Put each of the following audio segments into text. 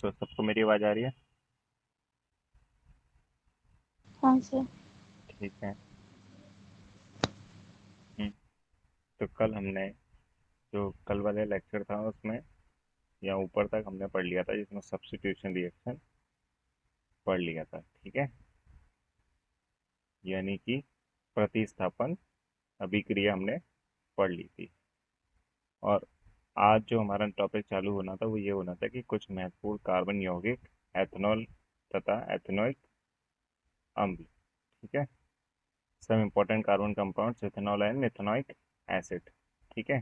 तो सबको मेरी आवाज़ आ रही है? हाँ सर। ठीक है। हम्म, तो कल हमने जो कल वाले लेक्चर था उसमें या ऊपर तक हमने पढ़ लिया था, जिसमें सब्स्टिट्यूशन रिएक्शन पढ़ लिया था। ठीक है, यानी कि प्रतिस्थापन अभिक्रिया हमने पढ़ ली थी। और आज जो हमारा टॉपिक चालू होना था वो ये होना था कि कुछ महत्वपूर्ण कार्बन यौगिक, एथनॉल तथा एथेनोइक अम्ल। ठीक है, some important carbon compounds ethanol and ethanoic acid. ठीक है,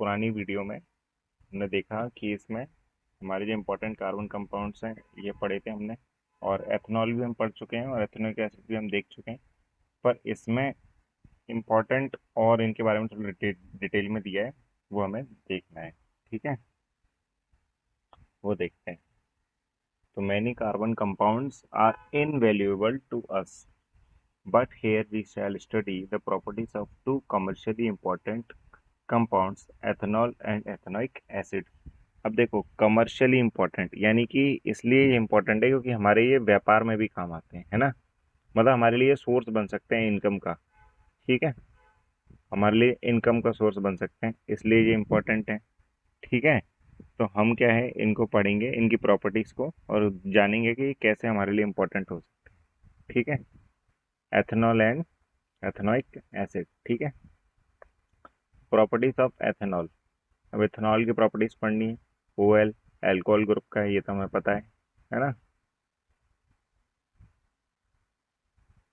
पुरानी वीडियो में हमने देखा कि इसमें हमारे जो इम्पोर्टेंट कार्बन कंपाउंड्स हैं ये पढ़े थे हमने, और एथेनॉल भी हम पढ़ चुके हैं और एथेनोइक एसिड भी हम देख चुके हैं। पर इसमें इम्पोर्टेंट और इनके बारे में थोड़ा डिटेल में दिया है, वो हमें देखना है। ठीक है, वो देखते हैं। तो many carbon compounds are invaluable to us, but here we shall study the properties of two commercially important compounds, ethanol and ethanoic acid। अब देखो, कमर्शियली इंपॉर्टेंट यानी कि इसलिए इंपॉर्टेंट है क्योंकि हमारे ये व्यापार में भी काम आते हैं, है ना। मतलब हमारे लिए सोर्स बन सकते हैं इनकम का। ठीक है, हमारे लिए इनकम का सोर्स बन सकते हैं, इसलिए ये इंपॉर्टेंट है। ठीक है, तो हम क्या है इनको पढ़ेंगे, इनकी प्रॉपर्टीज को, और जानेंगे कि कैसे हमारे लिए इंपॉर्टेंट हो सकते हैं। ठीक है, एथेनॉल एंड एथेनोइक एसिड। ठीक है, प्रॉपर्टीज ऑफ एथेनॉल। अब एथेनॉल की प्रॉपर्टीज पढ़नी है। ओ एल, एल्कोहल ग्रुप का है, ये तो हमें पता है ना।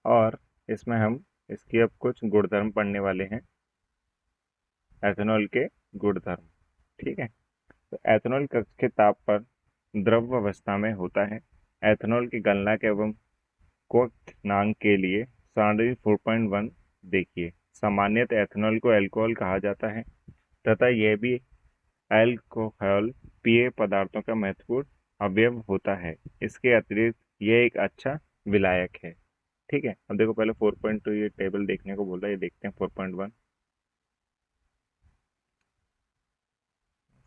और इसमें हम इसकी अब कुछ गुणधर्म पढ़ने वाले हैं, एथेनॉल के गुणधर्म। ठीक है, तो एथेनॉल कक्ष के ताप पर द्रव अवस्था में होता है। एथेनॉल की गलनांक एवं क्वथनांक के लिए सारणी 4.1 देखिए। सामान्यतः एथेनॉल को अल्कोहल कहा जाता है तथा यह भी अल्कोहल पेय पदार्थों का महत्वपूर्ण अवयव होता है। इसके अतिरिक्त यह एक अच्छा विलायक है। ठीक है, अब देखो पहले 4.2 ये टेबल देखने को बोल रहा है, ये देखते हैं 4.1।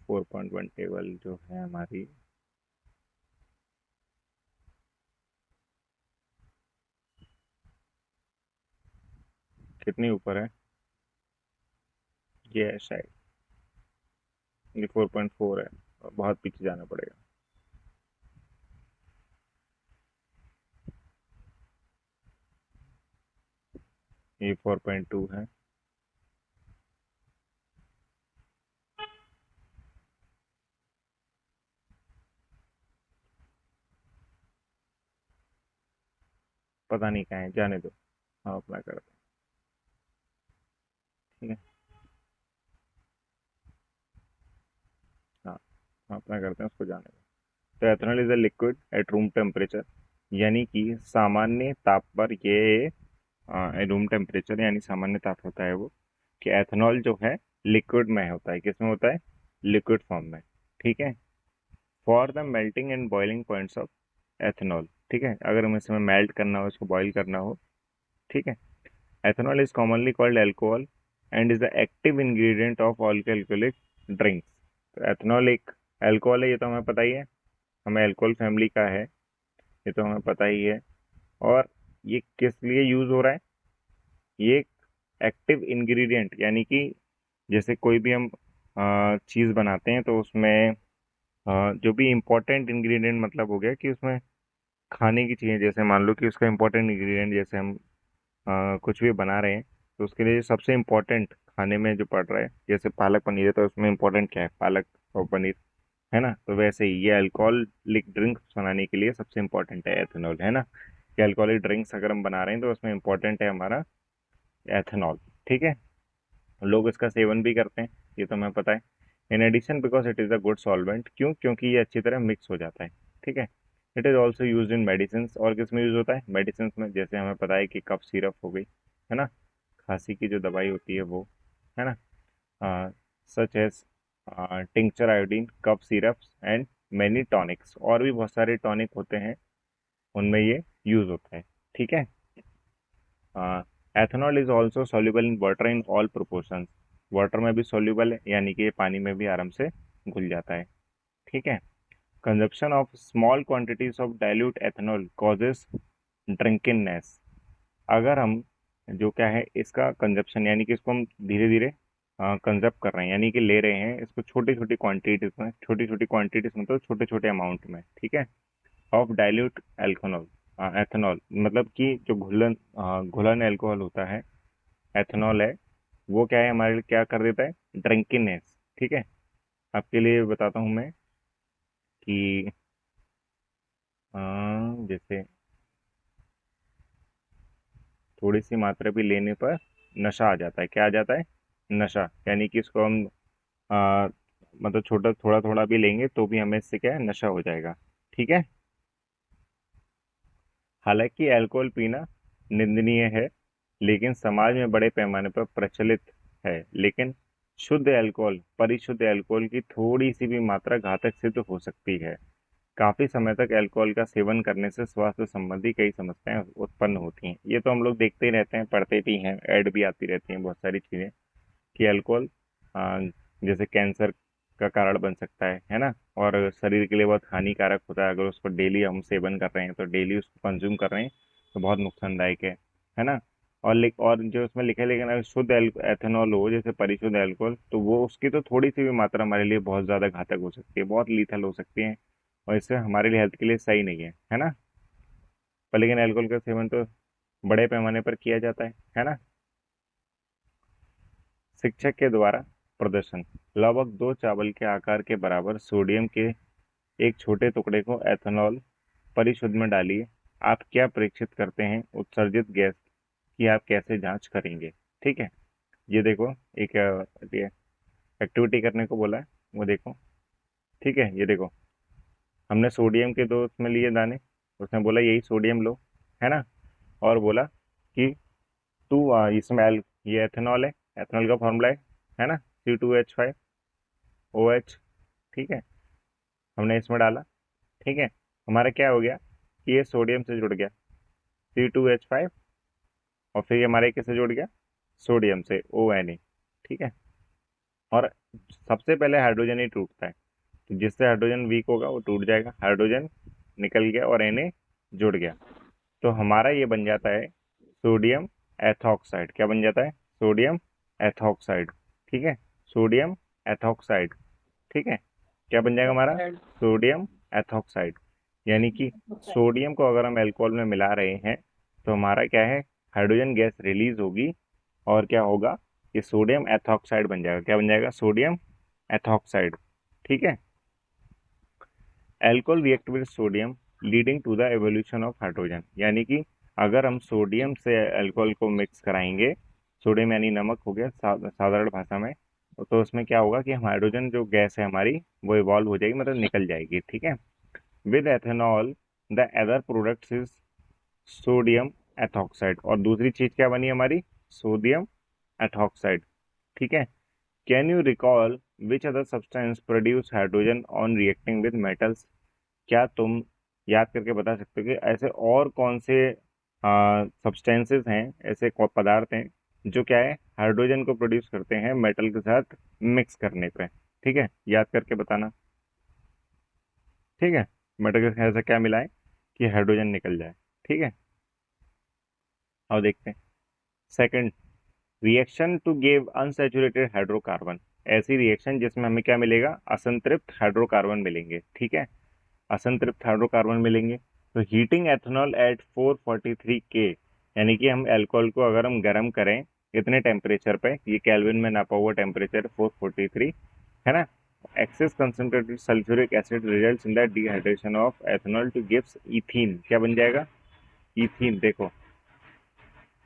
4.1 टेबल जो है हमारी, कितनी ऊपर है, ये है शायद, ये 4.4 है, और बहुत पीछे जाना पड़ेगा। ये 4.2 है। पता नहीं कहाँ है, जाने दो, हम अपना करते हैं। ठीक है, हाँ, हम अपना करते हैं, उसको जाने दो। तो ethanol is a liquid at room temperature, यानी कि सामान्य ताप पर ये रूम टेम्परेचर यानी सामान्य ताप होता है वो, कि एथेनॉल जो है लिक्विड में होता है। किस में होता है? लिक्विड फॉर्म में। ठीक है, for the melting and boiling points of ethanol. ठीक है, अगर हमें इसमें मेल्ट करना हो, इसको बॉईल करना हो। ठीक है, ethanol is commonly called alcohol and is the active ingredient of all alcoholic drinks. तो एथेनॉल एक अल्कोहल है, ये तो हमें पता ही है, हमें अल्कोहल फैमिली का है, ये तो हमें पता ही है। और ये किस लिए यूज हो रहा है? ये एक्टिव इंग्रेडिएंट यानी कि जैसे कोई भी हम चीज़ बनाते हैं तो उसमें जो भी इम्पोर्टेंट इंग्रेडिएंट, मतलब हो गया कि उसमें खाने की चीज़ें, जैसे मान लो कि उसका इम्पोर्टेंट इंग्रेडिएंट, जैसे हम कुछ भी बना रहे हैं तो उसके लिए सबसे इम्पोर्टेंट खाने में जो पड़ रहा है, जैसे पालक पनीर है तो उसमें इम्पोर्टेंट क्या है? पालक और पनीर, है ना। तो वैसे ही ये अल्कोहलिक ड्रिंक्स बनाने के लिए सबसे इम्पोर्टेंट है एथेनॉल, है ना। कि अल्कोहलिक ड्रिंक्स अगर हम बना रहे हैं तो उसमें इम्पोर्टेंट है हमारा एथेनॉल। ठीक है, लोग इसका सेवन भी करते हैं, ये तो हमें पता है। In addition because it is a good solvent, क्यों? क्योंकि ये अच्छी तरह मिक्स हो जाता है। ठीक है, it is also use in medicine. और किस में यूज होता है? मेडिसिन में। जैसे हमें पता है कि कफ सिरप हो गई, है ना, खांसी की जो दवाई होती है वो, है ना, such as tincture iodine, cough syrups and many tonics. और भी बहुत सारे टॉनिक होते हैं, उनमें ये यूज होता है। ठीक है, ethanol is also soluble in water in all proportions. Water में भी सॉल्युबल है, यानी कि ये पानी में भी आराम से घुल जाता है। ठीक है, consumption of small quantities of dilute ethanol causes drunkenness. अगर हम जो क्या है इसका कंजप्शन यानी कि इसको हम धीरे धीरे कंजप्ट कर रहे हैं यानी कि ले रहे हैं इसको छोटी छोटी क्वांटिटीज में, छोटी छोटी क्वांटिटीज मतलब छोटे छोटे अमाउंट में, ठीक है, ऑफ डाइल्यूट एल्कोहल, एथेनॉल मतलब कि जो घुलन एल्कोहल होता है, एथेनॉल है, वो क्या है हमारे लिए क्या कर देता है, ड्रिंकिनेस। ठीक है, आपके लिए बताता हूँ मैं कि जैसे थोड़ी सी मात्रा भी लेने पर नशा आ जाता है। क्या आ जाता है, नशा, यानी कि इसको हम अ, मतलब छोटा थोड़ा थोड़ा भी लेंगे तो भी हमें इससे क्या है, नशा हो जाएगा। ठीक है, हालांकि अल्कोहल पीना निंदनीय है लेकिन समाज में बड़े पैमाने पर प्रचलित है, लेकिन शुद्ध अल्कोहल, परिशुद्ध अल्कोहल की थोड़ी सी भी मात्रा घातक सिद्ध हो सकती है। काफी समय तक अल्कोहल का सेवन करने से स्वास्थ्य संबंधी कई समस्याएं उत्पन्न होती हैं। ये तो हम लोग देखते ही रहते हैं, पढ़ते भी हैं, ऐड भी आती रहती हैं बहुत सारी चीजें कि अल्कोहल जैसे कैंसर का कारण बन सकता है ना, और शरीर के लिए बहुत हानिकारक होता है। अगर उसको डेली हम सेवन कर रहे हैं तो डेली उसको कंज्यूम कर रहे हैं तो बहुत नुकसानदायक है ना। और जो उसमें लिखा है, लेकिन अगर शुद्ध एथेनॉल हो जैसे परिशुद्ध अल्कोहल तो वो उसकी तो थोड़ी सी भी मात्रा हमारे लिए बहुत ज्यादा घातक हो सकती है, बहुत लीथल हो सकती है, और इससे हमारे लिए हेल्थ के लिए सही नहीं है ना। पर लेकिन अल्कोहल का सेवन तो बड़े पैमाने पर किया जाता है ना। शिक्षक के द्वारा प्रदर्शन, लगभग 2 चावल के आकार के बराबर सोडियम के एक छोटे टुकड़े को एथेनॉल परिशुद्ध में डालिए। आप क्या प्रेक्षित करते हैं, उत्सर्जित गैस की आप कैसे जांच करेंगे। ठीक है, ये देखो, एक एक्टिविटी करने को बोला है, वो देखो। ठीक है, ये देखो, हमने सोडियम के 2 उसमें लिए दाने, उसने बोला यही सोडियम लो, है ना, और बोला कि तू इसमें ये एथेनॉल है, एथेनॉल का फॉर्मूला है ना, C2H5OH। ठीक है, हमने इसमें डाला, ठीक है, हमारा क्या हो गया कि ये सोडियम से जुड़ गया, C2H5, और फिर ये हमारे किससे जुड़ गया, सोडियम से, ONA। ठीक है, और सबसे पहले हाइड्रोजन ही टूटता है, तो जिससे हाइड्रोजन वीक होगा वो टूट जाएगा, हाइड्रोजन निकल गया और Na जुड़ गया, तो हमारा ये बन जाता है सोडियम एथॉक्साइड। क्या बन जाता है, सोडियम एथॉक्साइड। ठीक है, सोडियम एथॉक्साइड। ठीक है, क्या बन जाएगा हमारा, सोडियम एथॉक्साइड। यानी कि सोडियम को अगर हम अल्कोहल में मिला रहे हैं तो हमारा क्या है, हाइड्रोजन गैस रिलीज होगी, और क्या होगा, ये सोडियम एथॉक्साइड बन जाएगा। क्या बन जाएगा, सोडियम एथॉक्साइड। ठीक है, alcohol react with sodium leading to the evolution of hydrogen, यानी कि अगर हम सोडियम से अल्कोहल को मिक्स कराएंगे, सोडियम यानी नमक हो गया साधारण भाषा में, तो उसमें क्या होगा कि हम हाइड्रोजन जो गैस है हमारी वो इवॉल्व हो जाएगी, मतलब निकल जाएगी। ठीक है, with ethanol the other products is sodium ethoxide, और दूसरी चीज क्या बनी हमारी, सोडियम एथॉक्साइड। ठीक है, can you recall which other substance produce hydrogen on reacting with metals. क्या तुम याद करके बता सकते हो कि ऐसे और कौन से सब्सटेंसेस हैं, ऐसे पदार्थ हैं जो क्या है, हाइड्रोजन को प्रोड्यूस करते हैं मेटल के साथ मिक्स करने पे। ठीक है, याद करके बताना। ठीक है, मेटल के साथ ऐसा क्या मिलाएं कि हाइड्रोजन निकल जाए। ठीक है, और देखते हैं second, reaction to give unsaturated hydrocarbon, ऐसी रिएक्शन जिसमें हमें क्या मिलेगा, असंतृप्त हाइड्रोकार्बन मिलेंगे। ठीक है, असंतृप्त हाइड्रोकार्बन मिलेंगे, तो हीटिंग एथेनॉल एट 443 K, यानी कि हम अल्कोहल को अगर हम गर्म करें इतने टेम्परेचर पे, ये केल्विन में नापा हुआ टेम्परेचर 443 है ना, excess concentrated sulphuric acid results in the dehydration of ethanol to gives ethene. क्या बन जाएगा, इथीन। देखो,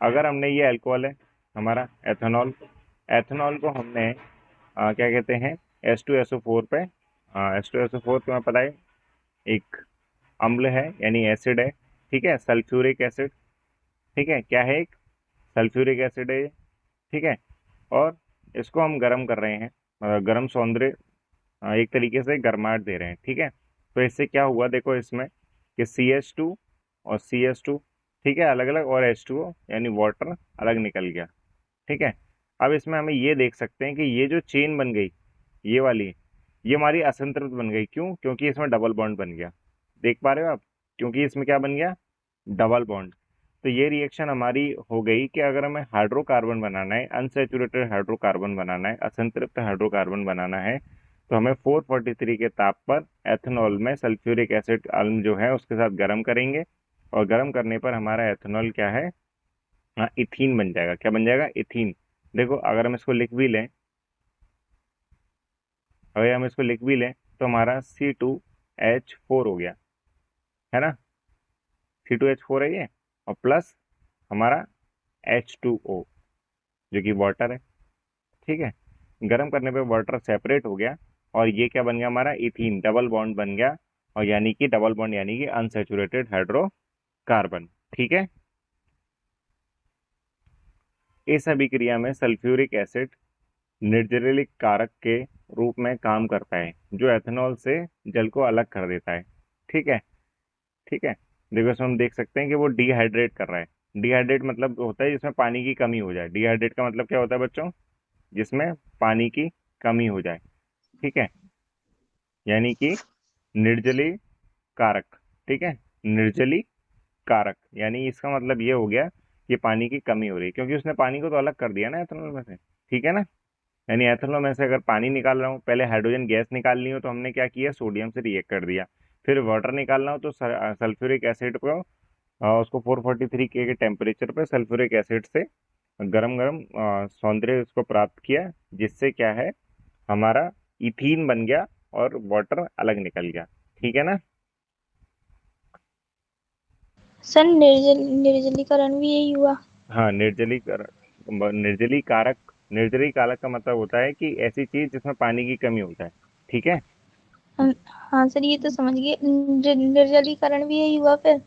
अगर हमने ये अल्कोहल है हमारा एथेनॉल, एथेनॉल को हमने क्या कहते हैं, H2SO4 पे, H2SO4 तुम्हें पता है एक अम्ल है यानी एसिड है। ठीक है, सल्फ्यूरिक एसिड। ठीक है, क्या है, एक सल्फ्यूरिक एसिड है ये। ठीक है, और इसको हम गर्म कर रहे हैं, गर्म सौंदर्य, एक तरीके से गर्माहट दे रहे हैं। ठीक है, तो इससे क्या हुआ, देखो इसमें कि CH2 और CH2, ठीक है, अलग अलग, और H2O यानी वाटर अलग निकल गया। ठीक है, अब इसमें हमें ये देख सकते हैं कि ये जो चेन बन गई, ये वाली, ये हमारी असंतृप्त बन गई। क्यों? क्योंकि इसमें डबल बॉन्ड बन गया। देख पा रहे हो आप? क्योंकि इसमें क्या बन गया? Double bond. तो ये रिएक्शन हमारी हो गई कि अगर हमें हाइड्रोकार्बन बनाना है, अनसेचुरेटेड हाइड्रोकार्बन बनाना है, असंतृप्त हाइड्रोकार्बन बनाना है, तो हमें 443 के ताप पर एथेनॉल में सल्फ्यूरिक एसिड अम्ल जो है उसके साथ गर्म करेंगे, और गर्म करने पर हमारा एथेनॉल क्या है? हाँ, इथीन बन जाएगा। क्या बन जाएगा? इथीन। देखो, अगर हम इसको लिख भी लें, अगर हम इसको लिख भी लें तो हमारा C2H4 हो गया, है ना? C2H4 है ये, और प्लस हमारा H2O जो कि वाटर है। ठीक है, गर्म करने पे वाटर सेपरेट हो गया, और ये क्या बन गया? हमारा इथीन, डबल बॉन्ड बन गया। और यानी कि डबल बॉन्ड यानी कि अनसेचुरेटेड हाइड्रोकार्बन। ठीक है, इस अभिक्रिया में सल्फ्यूरिक एसिड निर्जलीकरण कारक के रूप में काम करता है, जो एथेनॉल से जल को अलग कर देता है। ठीक है, ठीक है। देखो, इसमें हम देख सकते हैं कि वो डिहाइड्रेट कर रहा है। डिहाइड्रेट मतलब होता है जिसमें पानी की कमी हो जाए। डिहाइड्रेट का मतलब क्या होता है बच्चों? जिसमें पानी की कमी हो जाए। ठीक है, यानी कि निर्जली कारक। ठीक है, निर्जली कारक यानी इसका मतलब ये हो गया कि पानी की कमी हो रही है, क्योंकि उसने पानी को तो अलग कर दिया ना एथेनॉल में से। ठीक है ना? यानी एथेनॉल में से अगर पानी निकाल रहा हूँ, पहले हाइड्रोजन गैस निकालनी हो तो हमने क्या किया? सोडियम से रिएक्ट कर दिया। फिर वाटर निकालना हो तो सल्फ्यूरिक एसिड को उसको 443 के टेम्परेचर पे सल्फ्यूरिक एसिड से गरम गरम सौंदर्य उसको प्राप्त किया, जिससे क्या है? हमारा इथीन बन गया और वाटर अलग निकल गया। ठीक है ना? सर निर्जलीकरण भी यही हुआ। हाँ, निर्जली कारक। निर्जली कारक का मतलब होता है कि ऐसी चीज जिसमें पानी की कमी हो जाए। ठीक है, हाँ सर, ये तो समझ गए। निर्जलीकरण भी यही हुआ फिर।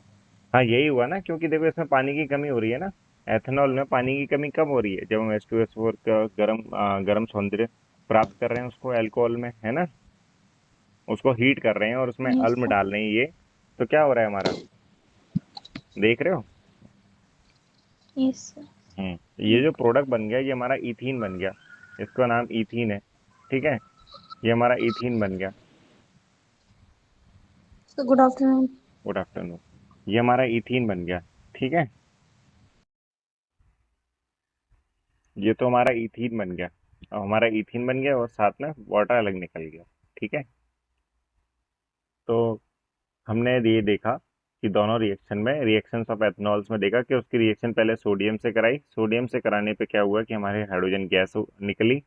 हाँ यही हुआ ना, क्योंकि देखो इसमें पानी की कमी हो रही है ना। एथेनॉल में पानी की कमी कब हो रही है? जब हम H2SO4 का गर्म सौंदर्य प्राप्त कर रहे हैं उसको अल्कोहल में, है ना? उसको हीट कर रहे हैं और उसमें यस अल्म सर। डाल रहे हैं ये। तो क्या हो रहा है हमारा? देख रहे हो? Yes sir. ये जो प्रोडक्ट बन गया ये हमारा इथीन बन गया। इसका नाम इथीन है। ठीक है, ये हमारा इथीन बन गया। Sir good afternoon. Good afternoon. ये हमारा इथीन बन गया। ठीक है, ये तो हमारा इथीन बन गया। अब हमारा इथीन बन गया और साथ में वाटर अलग निकल गया। ठीक है, तो हमने ये देखा कि दोनों रिएक्शन में, रिएक्शंस ऑफ एथनॉल्स में देखा कि उसकी रिएक्शन पहले सोडियम से कराई। सोडियम से कराने पे क्या हुआ कि हमारे हाइड्रोजन गैस निकली,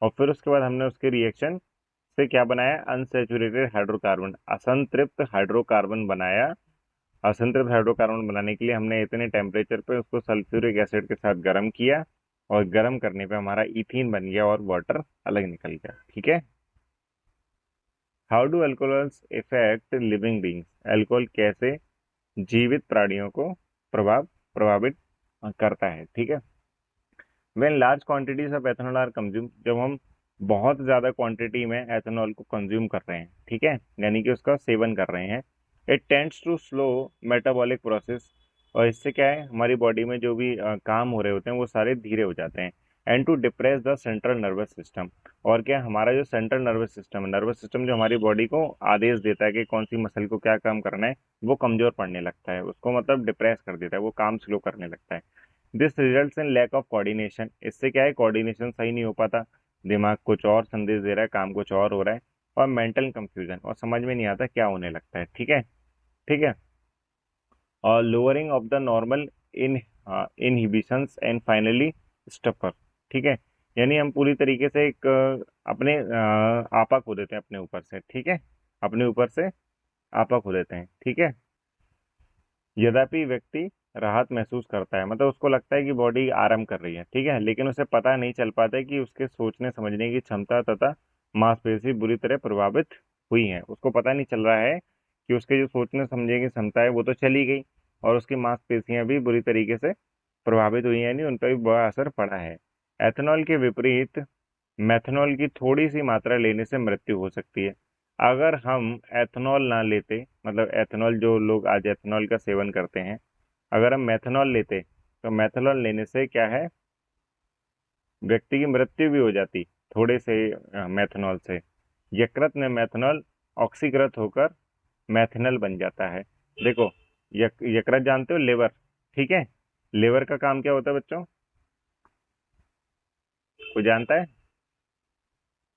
और फिर उसके बाद हमने उसके रिएक्शन से क्या बनाया? अनसेचुरेटेड हाइड्रोकार्बन, असंतृप्त हाइड्रोकार्बन बनाया। असंतृप्त हाइड्रोकार्बन बनाने के लिए हमने इतने टेम्परेचर पे उसको सल्फ्यूरिक एसिड के साथ गर्म किया, और गर्म करने पे हमारा इथीन बन गया और वाटर अलग निकल गया। ठीक है, how do alcohols affect living beings? Alcohol कैसे जीवित प्राणियों को प्रभावित करता है? ठीक है, when large quantities of ethanol are consume, जब हम बहुत ज्यादा क्वांटिटी में एथेनॉल को कंज्यूम कर रहे हैं, ठीक है, यानी कि उसका सेवन कर रहे हैं, it tends to slow metabolic process, और इससे क्या है? हमारी बॉडी में जो भी काम हो रहे होते हैं वो सारे धीरे हो जाते हैं। And to depress the central nervous system, और क्या, हमारा जो सेंट्रल नर्वस सिस्टम है, नर्वस सिस्टम जो हमारी बॉडी को आदेश देता है कि कौन सी मसल को क्या काम करना है, वो कमजोर पड़ने लगता है, उसको मतलब डिप्रेस कर देता है, वो काम स्लो करने लगता है। This results in lack of coordination, इससे क्या है? कोऑर्डिनेशन सही नहीं हो पाता, दिमाग कुछ और संदेश दे रहा है, काम कुछ और हो रहा है, और मेंटल कंफ्यूजन, और समझ में नहीं आता क्या होने लगता है। ठीक है, ठीक है, और lowering of the normal in inhibitions and finally stupor. ठीक है, यानी हम पूरी तरीके से एक अपने आपा खो देते हैं अपने ऊपर से। ठीक है, अपने ऊपर से आपा खो देते हैं। ठीक है, यद्यपि व्यक्ति राहत महसूस करता है, मतलब उसको लगता है कि बॉडी आराम कर रही है, ठीक है, लेकिन उसे पता नहीं चल पाता है कि उसके सोचने समझने की क्षमता तथा मांसपेशी बुरी तरह प्रभावित हुई है। उसको पता नहीं चल रहा है कि उसके जो सोचने समझने की क्षमता है वो तो चली गई, और उसकी मांसपेशियां भी बुरी तरीके से प्रभावित हुई हैं, यानी उन पर भी बुरा असर पड़ा है। एथेनॉल के विपरीत मेथनॉल की थोड़ी सी मात्रा लेने से मृत्यु हो सकती है। अगर हम एथेनॉल ना लेते, मतलब एथेनॉल, जो लोग आज एथेनॉल का सेवन करते हैं, अगर हम मेथनॉल लेते तो मेथनॉल लेने से क्या है? व्यक्ति की मृत्यु भी हो जाती थोड़े से मेथनॉल से। यकृत में मेथनॉल ऑक्सीकृत होकर मैथिनल बन जाता है। देखो, यकृत जानते हो, लिवर, ठीक है। लिवर का काम क्या होता है बच्चों, कोई जानता है?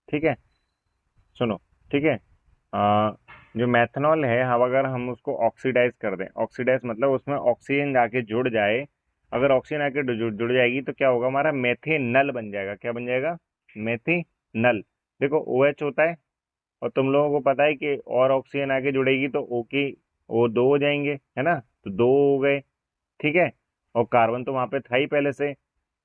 ठीक है, सुनो, ठीक है। आ, जो मेथनॉल है, हम अगर हम उसको ऑक्सीडाइज कर दें, ऑक्सीडाइज मतलब उसमें ऑक्सीजन जाके जुड़ जाए, अगर ऑक्सीजन आके जुड़ जाएगी तो क्या होगा, हमारा मेथिनल बन जाएगा। क्या बन जाएगा? मेथिनल। देखो OH होता है, और तुम लोगों को पता है कि और ऑक्सीजन आके जुड़ेगी तो O की O दो हो जाएंगे, है ना, तो दो हो गए, ठीक है। और कार्बन तो वहां पे था ही पहले से,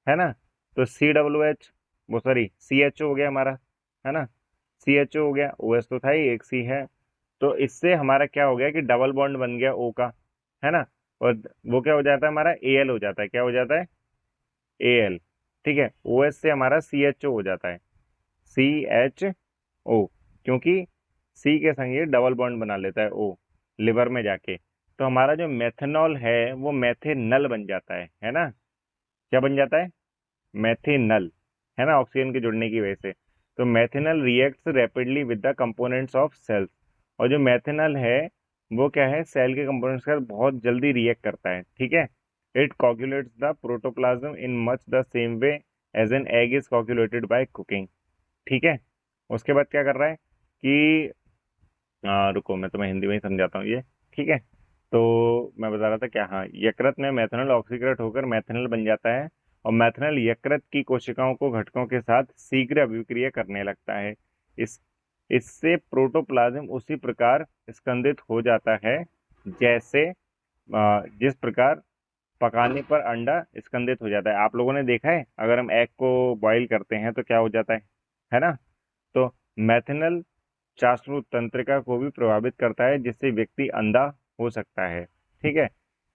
है ना, तो COOH, वो सॉरी CHO हो गया हमारा, है ना, CHO हो गया, OH तो था ही, एक C है। तो इससे हमारा क्या हो गया कि डबल बॉन्ड बन गया O का, है ना, और वो क्या हो जाता है, हमारा Al हो जाता है। क्या हो जाता है? Al, ठीक है। OH से हमारा CHO हो जाता है, CHO, क्योंकि C के संग ये डबल बॉन्ड बना लेता है O लिवर में जाके, तो हमारा जो मेथनॉल है वो मेथिनल बन जाता है ना। क्या बन जाता है? मेथिनल, है ना, ऑक्सीजन के जुड़ने की वजह से। तो methanol reacts rapidly with the components of cells, और जो मेथिनल है वो क्या है, सेल के कंपोनेंट्स के साथ बहुत जल्दी रिएक्ट करता है, ठीक है। It coagulates the protoplasm in much the same way as an egg is coagulated by cooking, ठीक है। उसके बाद क्या कर रहा है कि रुको मैं तुम्हें हिंदी में ही समझाता हूँ ये, ठीक है। तो मैं बता रहा था क्या, हाँ, यकृत में मेथनॉल ऑक्सीकृत होकर मेथनॉल बन जाता है, और मेथनॉल यकृत की कोशिकाओं को घटकों के साथ शीघ्र अभिक्रिया करने लगता है। इस इससे प्रोटोप्लाज्म उसी प्रकार स्कंदित हो जाता है जैसे जिस प्रकार पकाने पर अंडा स्कंदित हो जाता है। आप लोगों ने देखा है, अगर हम एग को बॉईल करते हैं तो क्या हो जाता है ना। तो मेथनॉल चाशरू तंत्रिका को भी प्रभावित करता है, जिससे व्यक्ति अंधा हो सकता है, ठीक है।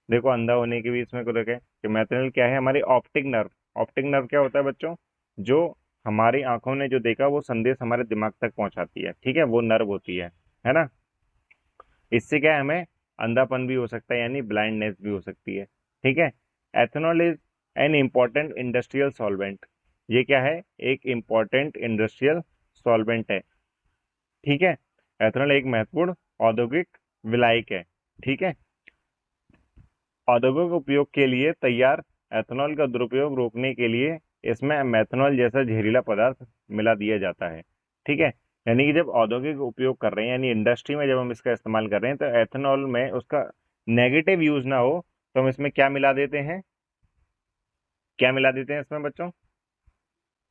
देखो, अंधा होने के भी इसमें को देखें कि मेथनॉल क्या है, हमारी ऑप्टिक नर्व, ऑप्टिक नर्व क्या होता है बच्चों, जो हमारी आंखों ने जो देखा वो संदेश हमारे दिमाग तक पहुंचाती है, ठीक है, वो नर्व होती है ना। इससे क्या है, हमें अंधापन भी हो सकता है, यानी ब्लाइंडनेस भी हो सकती है, ठीक है। Ethanol is an important industrial solvent, ये क्या है, एक इम्पॉर्टेंट इंडस्ट्रियल सॉल्वेंट है, ठीक है। एथेनॉल एक महत्वपूर्ण औद्योगिक विलायक है, ठीक है। औद्योगिक उपयोग के लिए तैयार एथेनॉल का दुरुपयोग रोकने के लिए इसमें मेथनॉल जैसा जहरीला पदार्थ मिला दिया जाता है, ठीक है। यानी कि जब औद्योगिक उपयोग कर रहे हैं, यानी इंडस्ट्री में जब हम इसका इस्तेमाल कर रहे हैं, तो एथेनॉल में उसका नेगेटिव यूज ना हो, तो हम इसमें क्या मिला देते हैं, क्या मिला देते हैं इसमें बच्चों,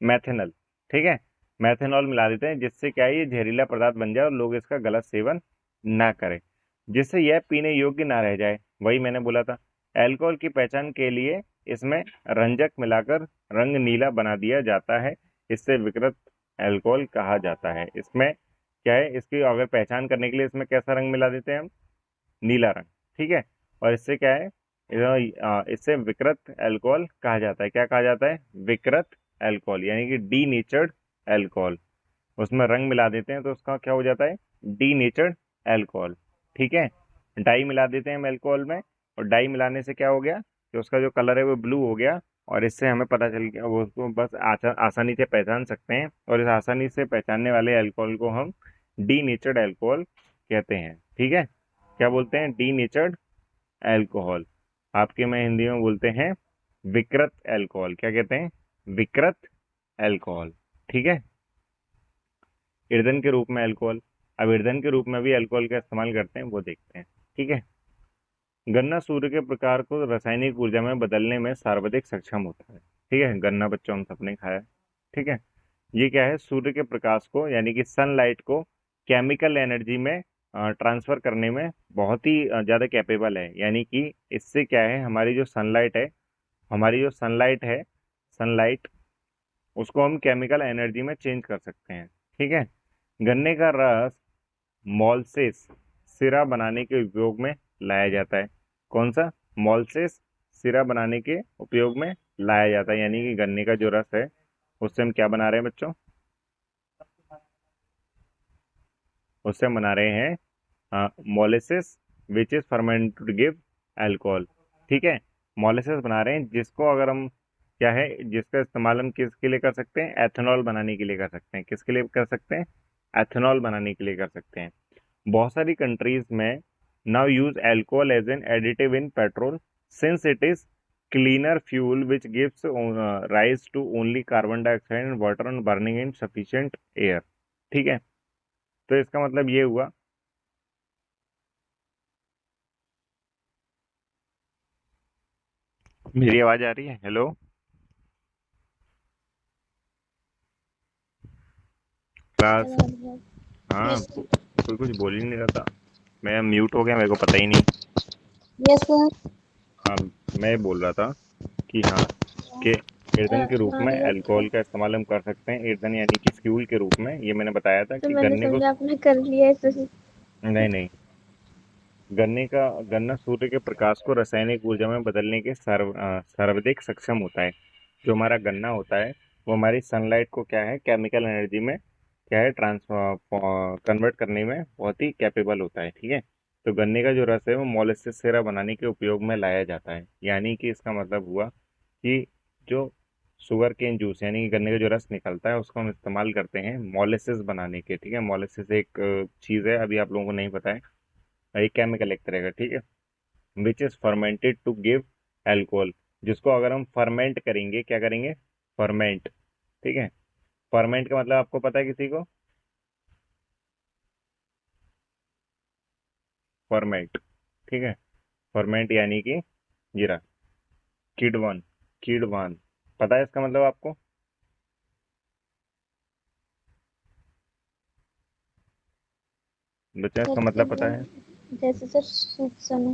मैथेनॉल, ठीक है। मैथेनॉल मिला देते हैं, जिससे क्या है, ये जहरीला पदार्थ बन जाए और लोग इसका गलत सेवन ना करें, जिससे यह पीने योग्य ना रह जाए। वही मैंने बोला था, अल्कोहल की पहचान के लिए इसमें रंजक मिलाकर रंग नीला बना दिया जाता है, इससे विकृत अल्कोहल कहा जाता है। इसमें क्या है, इसकी अगर पहचान करने के लिए इसमें कैसा रंग मिला देते हैं हम, नीला रंग, ठीक है। और इससे क्या है, इससे विकृत अल्कोहल कहा जाता है। क्या कहा जाता है? विकृत अल्कोहल, यानी कि डी नेचर्ड अल्कोहल। उसमें रंग मिला देते हैं तो उसका क्या हो जाता है, डी नेचर्ड अल्कोहल, ठीक है। डाई मिला देते हैं हम अल्कोहल में, और डाई मिलाने से क्या हो गया कि उसका जो कलर है वो ब्लू हो गया, और इससे हमें पता चल गया, वो उसको बस आसानी से पहचान सकते हैं, और इस आसानी से पहचानने वाले अल्कोहल को हम डी नेचर्ड अल्कोहल कहते हैं, ठीक है। क्या बोलते हैं? D नेचर्ड alcohol. आपके में हिंदी में बोलते हैं विकृत अल्कोहल। क्या कहते हैं? विकृत अल्कोहल, ठीक है। ईंधन के रूप में अल्कोहल, अब ईंधन के रूप में भी अल्कोहल का इस्तेमाल करते हैं, वो देखते हैं, ठीक है। गन्ना सूर्य के प्रकार को रासायनिक ऊर्जा में बदलने में सर्वाधिक सक्षम होता है, ठीक है। गन्ना बच्चों हम सबने खाया है, ठीक है। ये क्या है, सूर्य के प्रकाश को, यानी कि सनलाइट को केमिकल एनर्जी में ट्रांसफर करने में बहुत ही ज़्यादा कैपेबल है। यानी कि इससे क्या है, हमारी जो सनलाइट है, हमारी जो सनलाइट उसको हम केमिकल एनर्जी में चेंज कर सकते हैं, ठीक है। गन्ने का रस मोलसेस सिरा बनाने के उपयोग में लाया जाता है। कौन सा? मोलसेस सिरा बनाने के उपयोग में लाया जाता है, यानी कि गन्ने का जो रस है उससे हम क्या बना रहे हैं बच्चों, उससे हम बना रहे हैं molasses which is fermented to give alcohol, ठीक है। मोलेसिस बना रहे हैं, जिसको अगर हम क्या है, जिसका इस्तेमाल हम किसके लिए कर सकते हैं, एथेनॉल बनाने के लिए कर सकते हैं। किसके लिए कर सकते हैं? एथेनॉल बनाने के लिए कर सकते हैं। बहुत सारी कंट्रीज में now use alcohol as an additive in petrol since it is cleaner fuel which gives rise to only carbon dioxide and water on burning in sufficient air. ठीक है, तो इसका मतलब ये हुआ। मेरी आवाज आ रही है? हेलो। क्लास। हाँ, यस कोई कुछ बोल ही नहीं रहा था। मैं म्यूट हो गया, मेरे को पता ही नहीं। Yes sir. हाँ, मैं बोल रहा था कि हाँ, कि ईंधन के रूप हाँ में यस अल्कोहल सर। का इस्तेमाल हम कर सकते हैं, ईंधन यानी कि फ्यूल के रूप में। ये मैंने बताया था तो कि मैंने गन्ने को। समझा आपने कर लिया है सही। नहीं नहीं, गन्ना सूर्य के प्रकाश को रासायनिक ऊर्जा में बदलने के सर्वाधिक सक्षम होता है। जो हमारा गन्ना होता है वो हमारी सनलाइट को क्या है, केमिकल एनर्जी में क्या है, कन्वर्ट करने में बहुत ही कैपेबल होता है। ठीक है, तो गन्ने का जो रस है वो मोलासेस सिरप बनाने के उपयोग में लाया जाता है। यानी कि इसका मतलब हुआ कि जो शुगर केन जूस यानी कि गन्ने का जो रस निकलता है उसको हम इस्तेमाल करते हैं मोलेसिस बनाने के। ठीक है, मोलेसिस एक चीज़ है, अभी आप लोगों को नहीं पता है, एक केमिकल एक तरह का। ठीक है, which is fermented to give alcohol, जिसको अगर हम फर्मेंट करेंगे, क्या करेंगे, फर्मेंट। ठीक है, फर्मेंट का मतलब आपको पता है किसी को? फर्मेंट, ठीक है, फर्मेंट यानी कि जीरा, किडवन, किडवान, पता है इसका मतलब आपको? बच्चा सर इसका मतलब पता है? जैसे सर सूख जाना।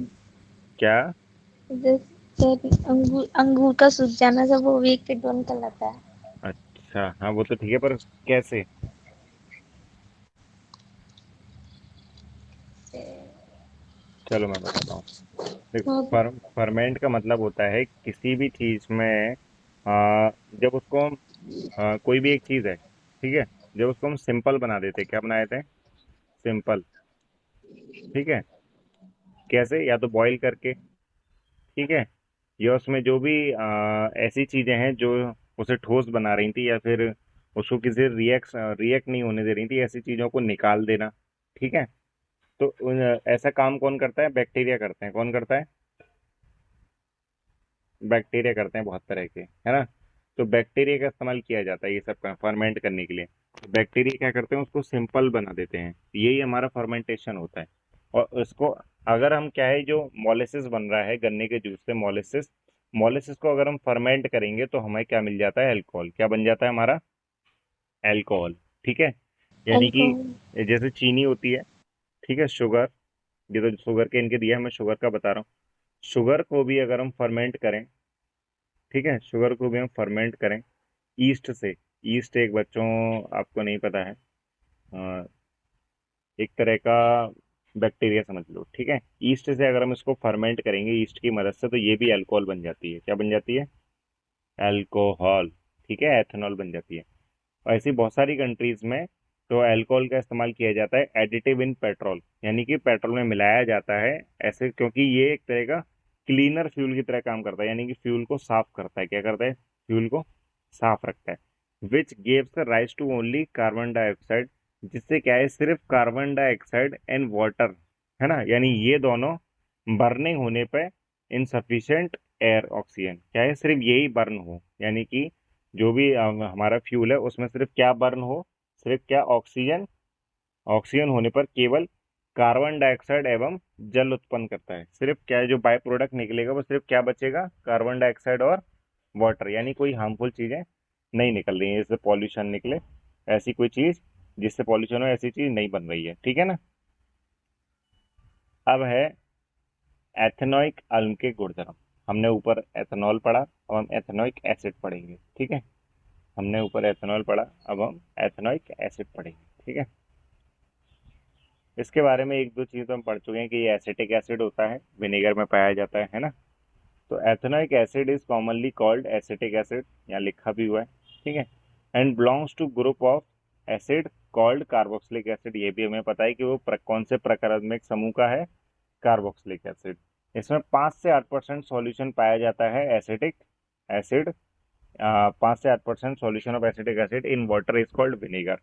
क्या? जैसे अंगूर अंगूर का सूख जाना सब वो भी एक किडवन कहलाता है। अच्छा हाँ, वो तो ठीक है, पर कैसे? चलो मैं बताता हूँ। देखो, हाँ फर्मेंट का मतलब होता है किसी भी चीज में जब उसको हम कोई भी एक चीज है, ठीक है, जब उसको हम सिंपल बना देते हैं, क्या बना देते हैं, सिंपल। ठीक है, कैसे, या तो बॉईल करके, ठीक है, या उसमें जो भी ऐसी चीजें हैं जो उसे ठोस बना रही थी, या फिर उसको किसी रिएक्ट नहीं होने दे रही थी, ऐसी चीजों को निकाल देना। ठीक है, तो ऐसा काम कौन करता है? बैक्टीरिया करते हैं। कौन करता है? बैक्टीरिया करते हैं, बहुत तरह के, है ना। तो बैक्टीरिया का इस्तेमाल किया जाता है ये सब फर्मेंट करने के लिए। बैक्टीरिया क्या करते हैं, उसको सिंपल बना देते हैं, यही हमारा फर्मेंटेशन होता है। और उसको अगर हम क्या है, जो मोलेसिस बन रहा है गन्ने के जूस से, मोलेसिस, मोलेसिस को अगर हम फर्मेंट करेंगे तो हमें क्या मिल जाता है, अल्कोहल। क्या बन जाता है हमारा? अल्कोहल। ठीक है, यानी कि अल्कोहल। जैसे चीनी होती है, ठीक है, शुगर, ये तो शुगर के इनके दिया है, मैं शुगर का बता रहा हूँ। शुगर को भी अगर हम फर्मेंट करें, ठीक है, शुगर को भी हम फर्मेंट करें ईस्ट से। ईस्ट एक बच्चों, आपको नहीं पता है, अ, एक तरह का बैक्टीरिया समझ लो। ठीक है, ईस्ट से अगर हम इसको फर्मेंट करेंगे ईस्ट की मदद से, तो ये भी अल्कोहल बन जाती है। क्या बन जाती है? अल्कोहल। ठीक है, एथेनॉल बन जाती है। और ऐसी बहुत सारी कंट्रीज में तो अल्कोहल का इस्तेमाल किया जाता है एडिटिव इन पेट्रोल, यानी कि पेट्रोल में मिलाया जाता है ऐसे, क्योंकि ये एक तरह का क्लीनर फ्यूल की तरह काम करता है, यानी कि फ्यूल को साफ करता है। क्या करता है? फ्यूल को साफ रखता है। Which gives rise to only carbon dioxide, जिससे क्या है, सिर्फ कार्बन डाइऑक्साइड एंड वाटर, है ना, यानी ये दोनों बर्निंग होने पे इनसफिशिएंट एयर ऑक्सीजन, क्या है, सिर्फ यही बर्न हो, यानी कि जो भी हमारा फ्यूल है उसमें सिर्फ क्या बर्न हो, सिर्फ क्या, ऑक्सीजन। ऑक्सीजन होने पर केवल कार्बन डाइऑक्साइड एवं जल उत्पन्न करता है। सिर्फ क्या है, जो बाय प्रोडक्ट निकलेगा वो सिर्फ क्या बचेगा, कार्बन डाइऑक्साइड और वाटर, यानी कोई हार्मफुल चीजें नहीं निकल रही है, जैसे पॉल्यूशन निकले, ऐसी कोई चीज जिससे पॉल्यूशन हो, ऐसी चीज नहीं बन रही है। ठीक है ना। अब है एथेनॉइक अम्ल के गुणधर्म। हमने ऊपर एथेनॉल पढ़ा, अब हम एथेनॉइक एसिड पढ़ेंगे। ठीक है, हमने ऊपर एथेनॉल पढ़ा, अब हम एथेनॉइक एसिड पढ़ेंगे। ठीक है, इसके बारे में एक दो चीज तो हम पढ़ चुके हैं कि ये एसिटिक एसिड होता है, विनेगर में पाया जाता है ना। तो ethanoic acid is commonly called acetic acid, यहाँ लिखा भी हुआ है। ठीक है, and belongs to group of acid called carboxylic acid. ये भी हमें पता है कि वो कौन से प्रकारात्मक समूह का है, कार्बोक्सिलिक एसिड। इसमें 5 से 8% सॉल्यूशन पाया जाता है एसिटिक एसिड। 5 से 8% solution of acetic acid in water is called vinegar.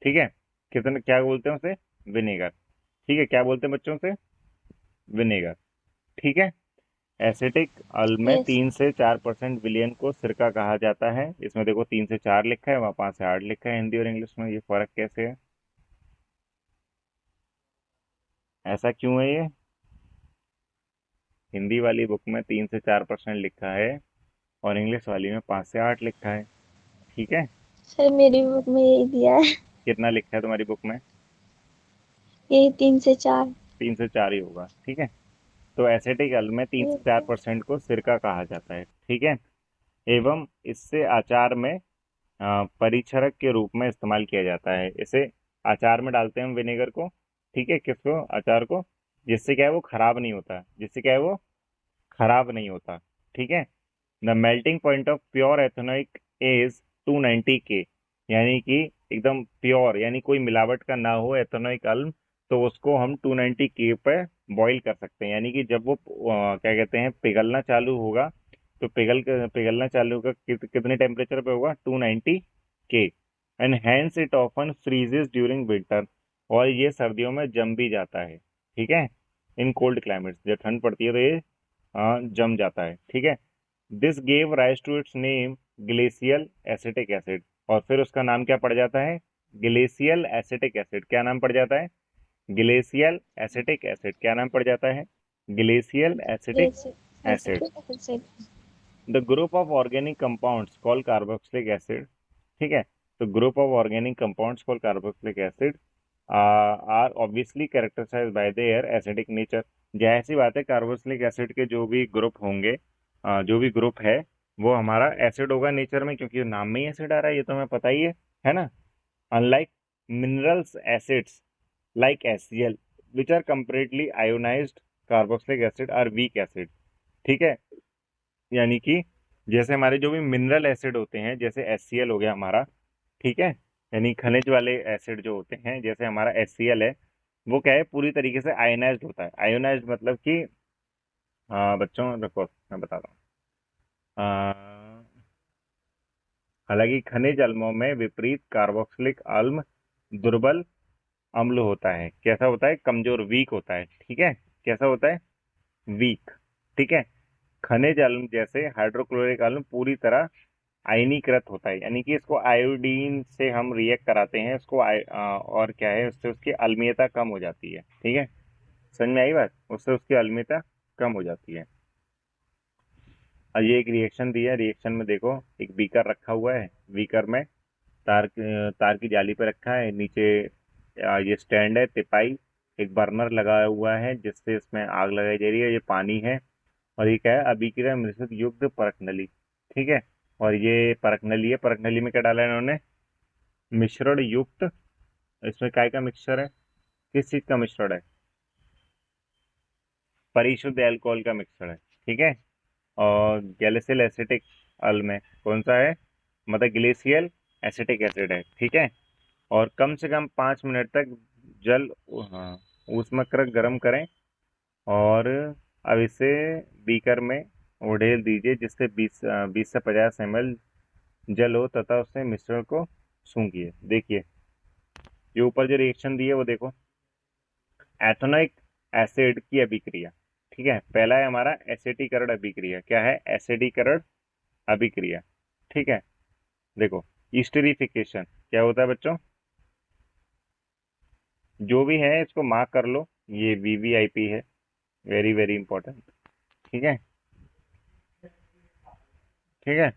ठीक है, कितना, क्या बोलते हैं उसे? विनेगर। ठीक है, क्या बोलते हैं बच्चों से? विनेगर। ठीक है। एसिटिक अम्ल में यस। 3 से 4% विलियन को सिरका कहा जाता है। इसमें देखो 3 से 4 लिखा है, वहाँ 5 से 8 लिखा है हिंदी और इंग्लिश में, ये फर्क कैसे है? ऐसा क्यों है ये? हिंदी वाली बुक में 3 से 4% लिखा है और इंग्लिश वाली में 5 से 8 लिखा है। ठीक है। सर मेरी बुक में यही दिया है। कितना लिखा है तुम्हारी बुक में? यही 3 से 4। 3 से 4 ही होगा। ठीक है। तो एसिटिक अम्ल में तीन से यस चार सर। परसेंट को सिरका कहा जाता है। ठीक है। एवं इससे अचार में परिक्षरक के रूप में इस्तेमाल किया जाता है। इसे अचार में डालते हैं हम विनेगर को। ठीक है, किसको? अचार को। जिससे क्या है, वो खराब नहीं होता। जिससे क्या है, वो खराब नहीं होता। ठीक है। The melting point of pure ethanoic is 290 K, यानी कि एकदम प्योर, यानी कोई मिलावट का ना हो एथेनॉइक अम्ल, तो उसको हम 290 K पे बॉईल कर सकते हैं। यानी कि जब वो क्या कहते हैं, पिघलना चालू होगा, तो पिघलना चालू होगा कितने टेम्परेचर पे होगा? 290 K। And hence it often freezes during winter, और ये सर्दियों में जम भी जाता है। ठीक है। इन कोल्ड क्लाइमेट्स, जब ठंड पड़ती है तो ये जम जाता है। ठीक है। This gave rise to its name glacial acetic acid, और फिर उसका नाम क्या पड़ जाता है? Glacial acetic acid. क्या नाम पड़ जाता है? Glacial acetic acid. क्या नाम पड़ जाता है? Glacial acetic yes acid. Sir. The group of organic compounds called carboxylic acid. ठीक है। तो group of organic compounds called carboxylic acid are obviously characterised by their acidic nature. जाहिर सी बात है, कार्बोक्सिलिक एसिड के जो भी ग्रुप होंगे, जो भी ग्रुप है, वो हमारा एसिड होगा नेचर में, क्योंकि नाम में ही एसिड आ रहा है, ये तो हमें पता ही है ना। Unlike minerals acids like HCl which are completely ionized, carboxylic acid are weak acid। ठीक है। यानी कि जैसे हमारे जो भी मिनरल एसिड होते हैं, जैसे HCl हो गया हमारा, ठीक है, यानी खनिज वाले एसिड जो होते हैं, जैसे हमारा HCl है, वो क्या है, पूरी तरीके से आयोनाइज्ड होता है। आयोनाइज्ड मतलब कि बच्चों देखो मैं बताता हूँ। हालांकि खनिज अम्लों में विपरीत कार्बोक्सिलिक अम्ल दुर्बल अम्ल होता है। कैसा होता है? कमजोर, वीक होता है। ठीक है। कैसा होता है? वीक। ठीक है। खनिज अम्ल जैसे हाइड्रोक्लोरिक अम्ल पूरी तरह आयनीकृत होता है, यानी कि इसको आयोडीन से हम रिएक्ट कराते हैं, इसको और क्या है, उससे उसकी अम्लीयता कम हो जाती है। ठीक है। समझ में आई बात? उससे उसकी अम्लीयता कम हो जाती है। और ये एक रिएक्शन दिया है, रिएक्शन में देखो, एक बीकर रखा हुआ है, बीकर में तार की जाली पे रखा है, नीचे ये स्टैंड है, तिपाई, एक बर्नर लगा हुआ है जिससे इसमें आग लगाई जा रही है, ये पानी है, और ये क्या है? अभिक्रिया मिश्रित युक्त परखनली। ठीक है। और ये परखनली है, परखनली में क्या डाला है इन्होंने? मिश्रण युक्त। इसमें काय का मिक्सचर है? किस चीज का मिश्रण है? परिशुद्ध एल्कोहल का मिक्सचर है। ठीक है। और गैलिसिल एसिटिक अम्ल में कौन सा है? मतलब ग्लेशियल एसिटिक एसिड है। ठीक है। और कम से कम 5 मिनट तक जल हाँ, ऊष्मक्रक गर्म करें, और अब इसे बीकर में उड़ेल दीजिए, जिससे 20 से 50 ml जल हो, तथा उससे मिश्रण को सूंघिए। देखिए, ये ऊपर जो रिएक्शन दी है वो देखो, एथेनोइक एसिड की अभिक्रिया। ठीक है। पहला है हमारा एसिडीकरण अभिक्रिया। क्या है? एसिडीकरण अभिक्रिया। ठीक है। देखो, ईस्टरिफिकेशन क्या होता है बच्चों? जो भी है इसको मार्क कर लो, ये वीवीआईपी है, वेरी वेरी इंपॉर्टेंट। ठीक है। ठीक है।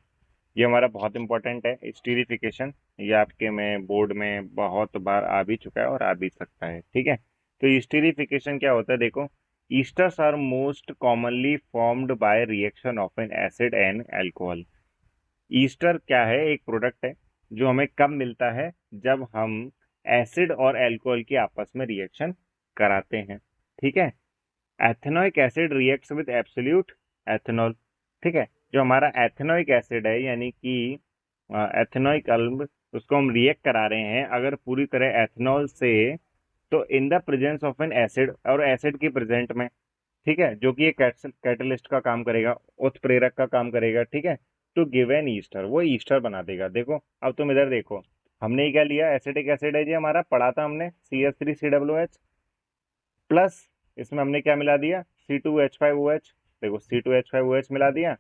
ये हमारा बहुत इंपॉर्टेंट है, स्टीरिफिकेशन। ये आपके में बोर्ड में बहुत बार आ भी चुका है और आ भी सकता है। ठीक है। तो स्टीरिफिकेशन क्या होता है? देखो, esters are most commonly formed by reaction of an acid and alcohol. Ester क्या है? एक प्रोडक्ट है जो हमें कब मिलता है? जब हम एसिड और अल्कोहल की आपस में रिएक्शन कराते हैं। ठीक है। Ethanoic acid reacts with absolute ethanol. ठीक है। जो हमारा एथेनोइक एसिड है, यानी कि एथेनोइक अम्ल, उसको हम रिएक्ट करा रहे हैं अगर पूरी तरह एथेनॉल से, तो in the presence of an acid, और एसिड की प्रेजेंट में। ठीक है। जो कि एक कैटलिस्ट का काम करेगा, उत्प्रेरक का काम करेगा। ठीक है। टू गिव एन ईस्टर, वो ईस्टर बना देगा। देखो, अब तुम इधर देखो, हमने ये क्या लिया, एसिटिक एसिड है जी हमारा, पढ़ा था हमने, CH3COOH प्लस इसमें हमने क्या मिला दिया, C2H5OH। देखो C2H5OH मिला दिया,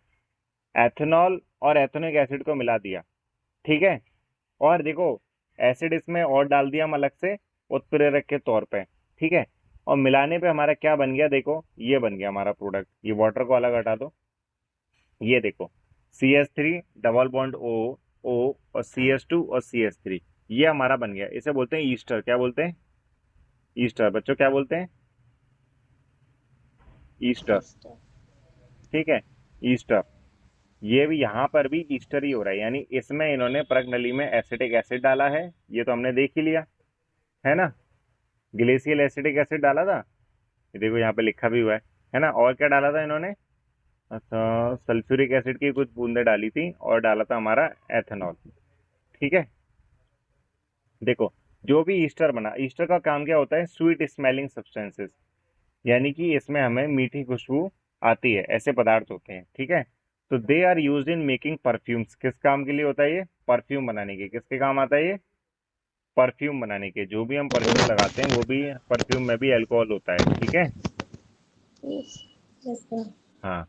एथेनॉल और एथेनोइक एसिड को मिला दिया, ठीक है। और देखो एसिड इसमें और डाल दिया हम अलग से उत्प्रेरक के तौर पे, ठीक है। और मिलाने पे हमारा क्या बन गया, देखो ये बन गया हमारा प्रोडक्ट। ये वाटर को अलग हटा दो, ये देखो CH3 डबल बॉन्ड O और CH2 और CH3, ये हमारा बन गया। इसे बोलते हैं ईस्टर। क्या बोलते हैं, ईस्टर। बच्चों क्या बोलते हैं, ईस्टर, ईस्टर। ठीक है, ईस्टर। ये भी यहाँ पर भी ईस्टर ही हो रहा है, यानी इसमें इन्होंने परक नली में एसिटिक एसिड डाला है, ये तो हमने देख ही लिया है ना। ग्लेशियल एसिटिक एसिड डाला था, ये देखो यहाँ पे लिखा भी हुआ है ना। और क्या डाला था इन्होंने, अच्छा सल्फ्यूरिक एसिड की कुछ बूंदे डाली थी, और डाला था हमारा एथेनॉल, ठीक है। देखो जो भी ईस्टर बना, ईस्टर का काम क्या होता है, स्वीट स्मेलिंग सब्सटेंसेस, यानी कि इसमें हमें मीठी खुशबू आती है, ऐसे पदार्थ होते हैं, ठीक है। तो they are use in making perfumes. किस काम के लिए होता है ये, परफ्यूम बनाने के। किसके काम आता है ये, परफ्यूम बनाने के। जो भी हम परफ्यूम लगाते हैं वो भी, परफ्यूम में भी अल्कोहल होता है, ठीक है। यस। यस। हाँ,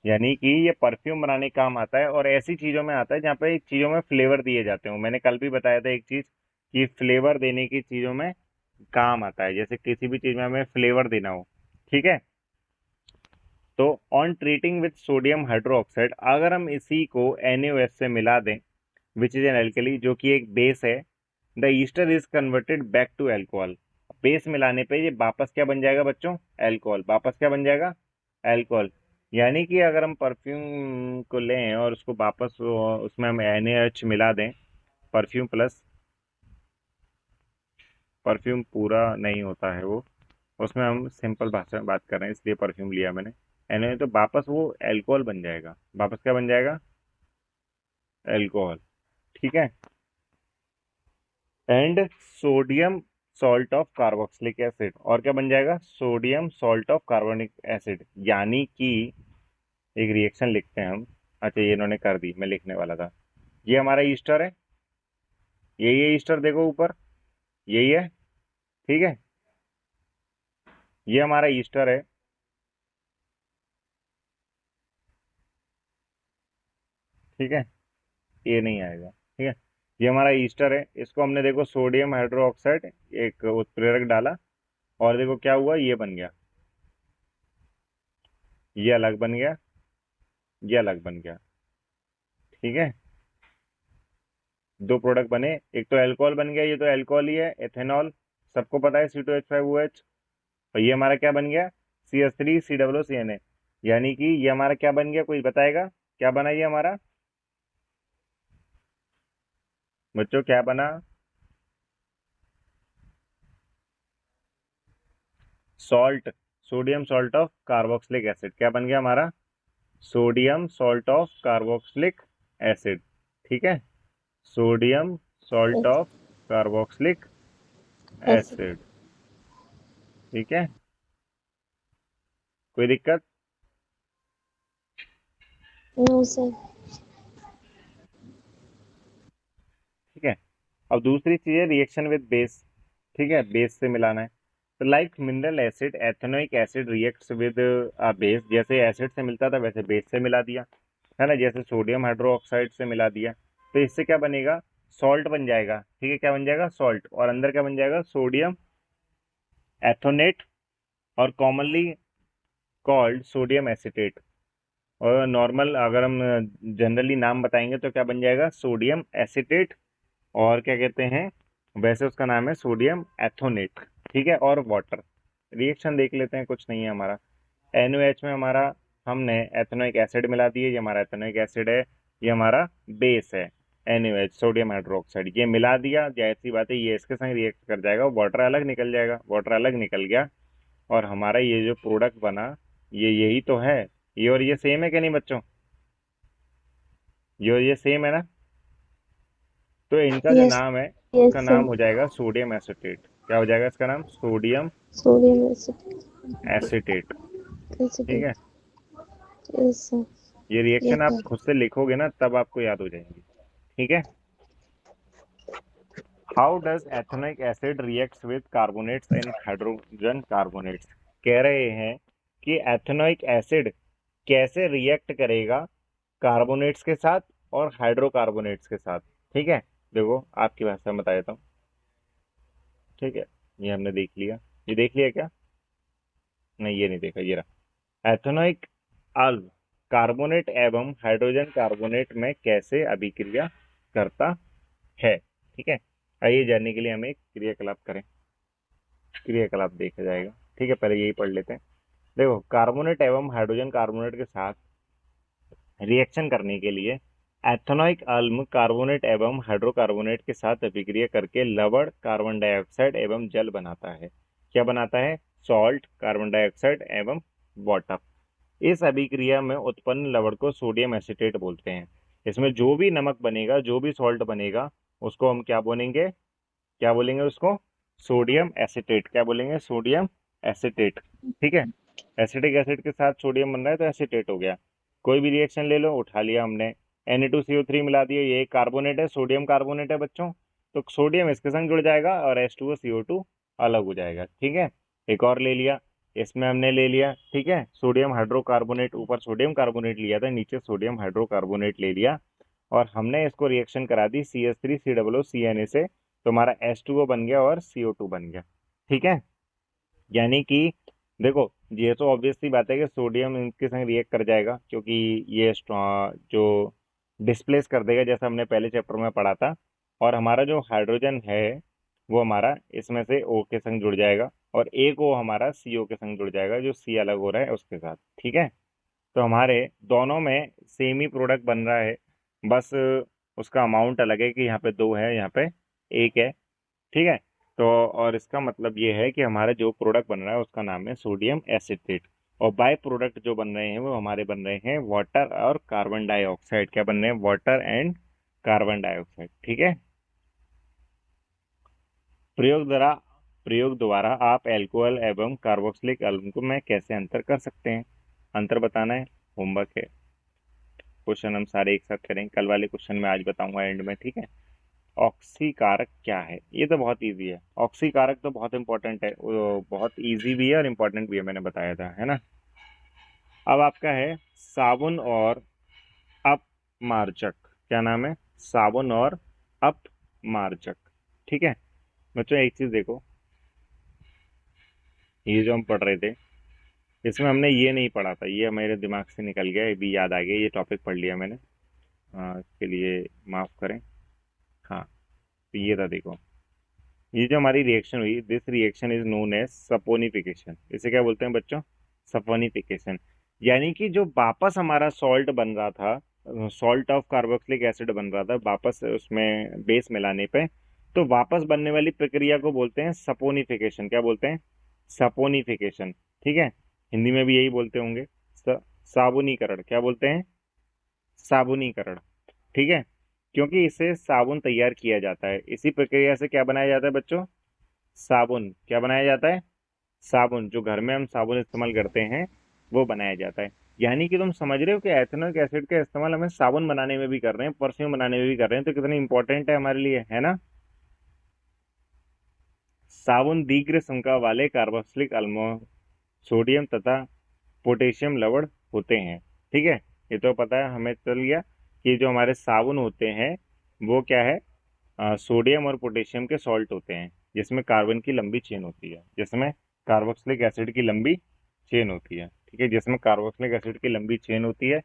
यानी कि ये परफ्यूम बनाने का काम आता है, और ऐसी चीजों में आता है जहाँ पे चीजों में फ्लेवर दिए जाते हो। मैंने कल भी बताया था एक चीज, कि फ्लेवर देने की चीजों में काम आता है, जैसे किसी भी चीज में हमें फ्लेवर देना हो, ठीक है। तो on treating with sodium hydroxide, अगर हम इसी को NaOH से मिला दें, विच इज एन एल्कली, जो कि एक बेस है, the ester is converted back to alcohol. Base मिलाने पे ये वापस क्या बन जाएगा बच्चों, अल्कोहल। वापस क्या बन जाएगा, अल्कोहल। यानी कि अगर हम परफ्यूम को लें और उसको वापस उसमें हम NaOH मिला दें, परफ्यूम प्लस, परफ्यूम पूरा नहीं होता है वो, उसमें हम सिंपल भाषा में बात कर रहे हैं इसलिए परफ्यूम लिया मैंने। NaOH, तो वापस वो अल्कोहल बन जाएगा। वापस क्या बन जाएगा, अल्कोहल, ठीक है। And sodium salt of carboxylic acid, और क्या बन जाएगा, sodium salt of carbonic acid. यानी कि एक रिएक्शन लिखते हैं हम, अच्छा ये इन्होंने कर दी, मैं लिखने वाला था। ये हमारा ईस्टर है, यही है ईस्टर, देखो ऊपर यही है, ठीक है। ये हमारा ईस्टर है, ठीक है, ये नहीं आएगा, ठीक है। ये हमारा ईस्टर है, इसको हमने देखो सोडियम हाइड्रोक्साइड एक उत्प्रेरक डाला, और देखो क्या हुआ, ये बन गया, ये अलग बन गया, ये अलग बन गया, ठीक है। दो प्रोडक्ट बने, एक तो अल्कोहल बन गया, ये तो अल्कोहल ही है, एथेनॉल, सबको पता है, C2H5OH। और ये हमारा क्या बन गया, CH3COOCna। यानी कि ये हमारा क्या बन गया, कोई बताएगा क्या बना ये हमारा, बच्चों क्या बना, salt, sodium salt of carboxylic acid. क्या बन गया हमारा, sodium salt of carboxylic acid, ठीक है, sodium salt yes. Of carboxylic ऐसे। एसिड, ठीक है। कोई दिक्कत, नो सर। ठीक है। अब दूसरी चीज है रिएक्शन विद बेस, ठीक है, बेस से मिलाना है। तो like mineral acid, ethanoic acid reacts with base, जैसे एसिड से मिलता था वैसे बेस से मिला दिया, है ना, जैसे सोडियम हाइड्रोक्साइड से मिला दिया। तो इससे क्या बनेगा, सॉल्ट बन जाएगा, ठीक है, क्या बन जाएगा, सॉल्ट। और अंदर क्या बन जाएगा, सोडियम एथोनेट, और कॉमनली कॉल्ड सोडियम एसिटेट। और नॉर्मल अगर हम जनरली नाम बताएंगे तो क्या बन जाएगा, सोडियम एसिटेट, और क्या कहते हैं, वैसे उसका नाम है सोडियम एथोनेट, ठीक है। और वाटर, रिएक्शन देख लेते हैं, कुछ नहीं है हमारा। NaOH में हमारा हमने एथेनोइक एसिड मिला दिए, ये हमारा एथेनोइक एसिड है, ये हमारा बेस है, NaOH सोडियम हाइड्रोक्साइड, ये मिला दिया, जाहिर सी बात है ये इसके संग रिएक्ट कर जाएगा, वाटर अलग निकल जाएगा, वाटर अलग निकल गया, और हमारा ये जो प्रोडक्ट बना, ये यही तो है। ये और ये सेम है कि नहीं बच्चों, ये और ये सेम है ना। तो इनका जो यस। नाम है, उसका यस नाम सर। हो जाएगा सोडियम एसिटेट। क्या हो जाएगा इसका नाम, सोडियम सोडियम एसिड। एसिटेट, ठीक है। एसिड। Yes sir. ये ये रिएक्शन आप तो खुद से लिखोगे ना तब आपको याद हो जाएंगी, ठीक है। How does ethanoic acid reacts with carbonates and hydrogen carbonates. कह रहे हैं कि एथेनोइक एसिड कैसे रिएक्ट करेगा कार्बोनेट्स के साथ और हाइड्रोकार्बोनेट्स के साथ। ठीक है, देखो आपकी भाषा में बता देता हूँ। ठीक है, ये हमने देख लिया। ये देख लिया क्या? नहीं, ये नहीं देखा, ये रहा। एथेनोइक अल्व कार्बोनेट एवं हाइड्रोजन कार्बोनेट में कैसे अभिक्रिया करता है। ठीक है, आइए जानने के लिए हमें एक क्रियाकलाप करें। क्रियाकलाप देखा जाएगा। ठीक है, पहले यही पढ़ लेते हैं। देखो, कार्बोनेट एवं हाइड्रोजन कार्बोनेट के साथ रिएक्शन करने के लिए एथेनोइक अम्ल कार्बोनेट एवं हाइड्रोकार्बोनेट के साथ अभिक्रिया करके लवण, कार्बन डाइऑक्साइड एवं जल बनाता है। क्या बनाता है? सॉल्ट, कार्बन डाइऑक्साइड एवं वाटर। इस अभिक्रिया में उत्पन्न लवण को सोडियम एसिटेट बोलते हैं। इसमें जो भी नमक बनेगा, जो भी सॉल्ट बनेगा, उसको हम क्या बोलेंगे? क्या बोलेंगे उसको? Sodium acetate. क्या बोलेंगे? Sodium acetate. ठीक है, एसिटिक एसिड के साथ सोडियम बन रहा है तो एसिटेट हो गया। कोई भी रिएक्शन ले लो, उठा लिया हमने। Na2CO3 मिला दिए, ये कार्बोनेट है, सोडियम कार्बोनेट है बच्चों। तो सोडियम इसके संग जुड़ जाएगा और H2O CO2 अलग हो जाएगा। ठीक है, एक और ले लिया, इसमें हमने ले लिया, ठीक है, सोडियम हाइड्रोकार्बोनेट। ऊपर सोडियम कार्बोनेट लिया था, नीचे सोडियम हाइड्रोकार्बोनेट ले लिया, और हमने इसको रिएक्शन करा दी CH3COO CNA से, तो हमारा H2O बन गया और CO2 बन गया। ठीक है, यानी कि देखो, ये तो ऑब्वियस सी बात है कि सोडियम इनके संग रिएक्ट कर जाएगा, क्योंकि ये जो डिस्प्लेस कर देगा, जैसा हमने पहले चैप्टर में पढ़ा था। और हमारा जो हाइड्रोजन है वो हमारा इसमें से O के संग जुड़ जाएगा, और एक O हमारा CO के संग जुड़ जाएगा, जो C अलग हो रहा है उसके साथ। ठीक है, तो हमारे दोनों में सेम ही प्रोडक्ट बन रहा है, बस उसका अमाउंट अलग है कि यहाँ पे दो है, यहाँ पे एक है। ठीक है, तो और इसका मतलब ये है कि हमारा जो प्रोडक्ट बन रहा है उसका नाम है सोडियम एसिटेट। और बाय प्रोडक्ट जो बन रहे हैं वो हमारे बन रहे हैं वाटर और कार्बन डाइऑक्साइड। क्या बन रहे हैं? Water and carbon dioxide. ठीक है, प्रयोग द्वारा प्रयोग द्वारा आप अल्कोहल एवं कार्बोक्सिलिक अम्ल को में कैसे अंतर कर सकते हैं? अंतर बताना है, होमवर्क है। क्वेश्चन हम सारे एक साथ करेंगे, कल वाले क्वेश्चन में आज बताऊंगा एंड में। ठीक है, ऑक्सीकारक क्या है? ये तो बहुत इजी है। ऑक्सीकारक तो बहुत इंपॉर्टेंट है, वो बहुत इजी भी है और इंपॉर्टेंट भी है, मैंने बताया था, है ना। अब आपका है साबुन और अपमार्जक। क्या नाम है? साबुन और अपमार्जक। ठीक है बच्चों, एक चीज देखो, ये जो हम पढ़ रहे थे इसमें हमने ये नहीं पढ़ा था, ये मेरे दिमाग से निकल गया, ये भी याद आ गया, ये टॉपिक पढ़ लिया मैंने। इसके लिए माफ करें। हाँ, तो ये था, देखो, ये जो हमारी रिएक्शन हुई, this reaction is known as saponification. इसे क्या बोलते हैं बच्चों? सपोनिफिकेशन। यानी कि जो वापस हमारा सॉल्ट बन रहा था, सॉल्ट ऑफ कार्बोक्सिलिक एसिड बन रहा था वापस उसमें बेस मिलाने पे, तो वापस बनने वाली प्रक्रिया को बोलते हैं सपोनिफिकेशन। क्या बोलते हैं? सपोनिफिकेशन। ठीक है, हिंदी में भी यही बोलते होंगे, साबुनीकरण। क्या बोलते हैं? साबुनीकरण। ठीक है, क्योंकि इससे साबुन तैयार किया जाता है। इसी प्रक्रिया से क्या बनाया जाता है बच्चों? साबुन। क्या बनाया जाता है? साबुन। जो घर में हम साबुन इस्तेमाल करते हैं वो बनाया जाता है। यानी कि तुम समझ रहे हो कि एथेनॉइक एसिड का इस्तेमाल हमें साबुन बनाने में भी कर रहे हैं, परफ्यूम बनाने में भी कर रहे हैं, तो कितनी इंपॉर्टेंट है हमारे लिए, है ना। साबुन दीर्घ संख्या वाले कार्बोक्सिलिक अम्लों, सोडियम तथा पोटेशियम लवण होते हैं। ठीक है, ये तो पता है हमें, चल गया कि जो हमारे साबुन होते हैं वो क्या है? सोडियम और पोटेशियम के सॉल्ट होते हैं, जिसमें कार्बन की लंबी चेन होती है, जिसमें कार्बोक्सिलिक एसिड की लंबी चेन होती है। ठीक है, जिसमें कार्बोक्सिलिक एसिड की लंबी चेन होती है,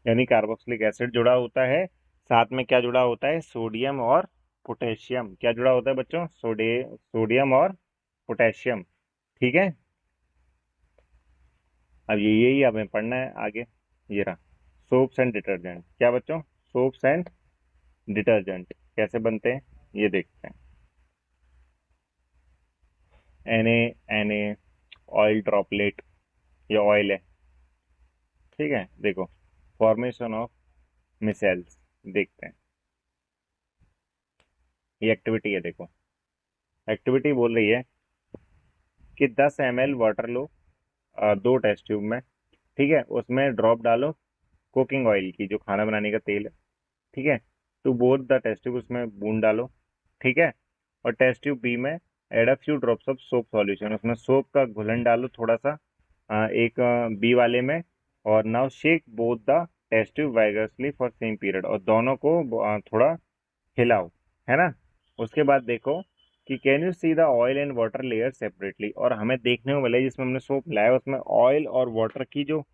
यानी कार्बोक्सिलिक एसिड जुड़ा होता है, साथ में क्या जुड़ा होता है? सोडियम और पोटेशियम। क्या जुड़ा होता है बच्चों? सोडियम और पोटेशियम। ठीक है, अब ये यही हमें पढ़ना है आगे। ये रहा, सोप्स एंड डिटर्जेंट। क्या बच्चों? सोप्स एंड डिटर्जेंट कैसे बनते हैं ये देखते हैं। एन ए ऑयल ड्रॉपलेट, ये ऑयल है। ठीक है, देखो, फॉर्मेशन ऑफ मिसेल्स देखते हैं। ये एक्टिविटी है, देखो, एक्टिविटी बोल रही है कि 10 ml वाटर लो, दो टेस्ट ट्यूब में। ठीक है, उसमें ड्रॉप डालो कुकिंग ऑयल की, जो खाना बनाने का तेल है। ठीक है, to both the test tube, उसमें बूंद डालो। ठीक है, और टेस्ट ट्यूब बी में add a few drops of soap solution, उसमें सोप का घुलन डालो थोड़ा सा एक बी वाले में, और now shake both the test tube vigorously for same period, और दोनों को थोड़ा हिलाओ, है ना। उसके बाद देखो कि can you see the oil and water layer separately, और हमें देखने को मिला है जिसमें हमने सोप मिलाया है उसमें ऑयल और वाटर की जो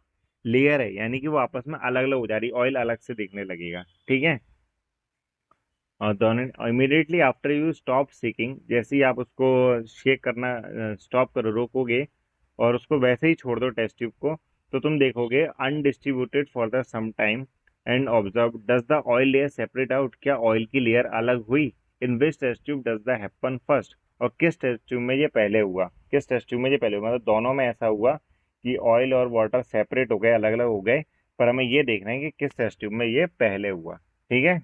लेयर है यानी कि वो आपस में अलग अलग हो जा रही, ऑयल अलग से दिखने लगेगा, ठीक है। और दोनों immediately after you stop seeking, जैसे ही आप उसको शेक करना स्टॉप करो, रोकोगे और उसको वैसे ही छोड़ दो टेस्ट ट्यूब को, तो तुम देखोगे undistributed for the some time and observe does the oil layer separate out, क्या ऑयल की लेयर अलग हुई, in which test tube does the happen first, और किस टेस्ट ट्यूब में ये पहले हुआ, किस टेस्ट ट्यूब में ये पहले हुआ, मतलब दोनों में ऐसा हुआ कि ऑयल और वाटर सेपरेट हो गए, अलग अलग हो गए, पर हमें ये देखना है कि किस टेस्ट ट्यूब में ये पहले हुआ, ठीक है।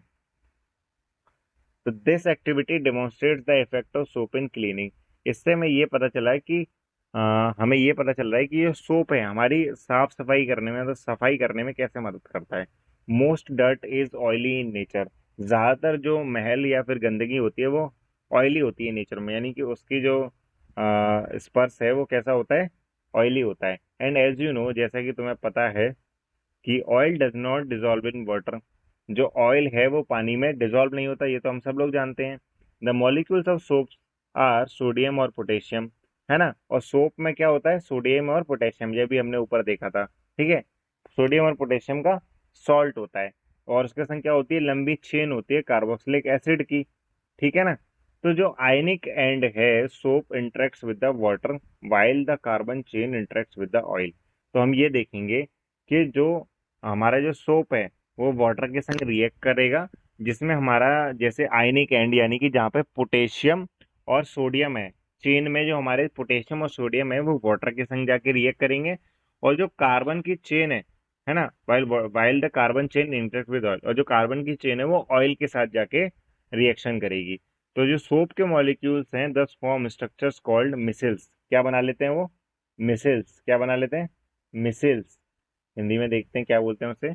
तो this activity demonstrates the effect of soap in cleaning, इससे हमें ये पता चला है कि हमें ये पता चल रहा है कि ये सोप है हमारी साफ सफाई करने में, तो सफाई करने में कैसे मदद करता है। Most dirt is oily in nature, ज्यादातर जो महल या फिर गंदगी होती है वो ऑयली होती है नेचर में, यानी कि उसकी जो स्पर्श है वो कैसा होता है, ऑयली होता है। एंड एज यू नो, जैसा कि तुम्हें पता है कि oil does not dissolve in water, जो ऑयल है वो पानी में डिजॉल्व नहीं होता, ये तो हम सब लोग जानते हैं। The molecules of soap are sodium और पोटेशियम, है ना, और सोप में क्या होता है, सोडियम और पोटेशियम, ये भी हमने ऊपर देखा था, ठीक है। सोडियम और पोटेशियम का सॉल्ट होता है, और उसके संग क्या होती है, लंबी चेन होती है कार्बोक्सिलिक एसिड की, ठीक है ना। तो जो आयनिक एंड है, soap interacts with the water while the carbon chain interacts with the oil, तो हम ये देखेंगे कि जो हमारा जो सोप है वो वाटर के संग रिएक्ट करेगा, जिसमें हमारा जैसे आयनिक एंड यानी कि जहाँ पे पोटेशियम और सोडियम है, चेन में जो हमारे पोटेशियम और सोडियम है वो वाटर के संग जाके रिएक्ट करेंगे, और जो कार्बन की चेन है ना, while while the carbon chain interact with oil, और जो कार्बन की चेन है वो ऑयल के साथ जाके रिएक्शन करेगी। तो जो सोप के मॉलिक्यूल्स हैं दस फॉर्म स्ट्रक्चर्स कॉल्ड मिसिल्स, क्या बना लेते हैं वो, मिसिल्स, क्या बना लेते हैं, मिसिल्स। हिंदी में देखते हैं क्या बोलते हैं उसे,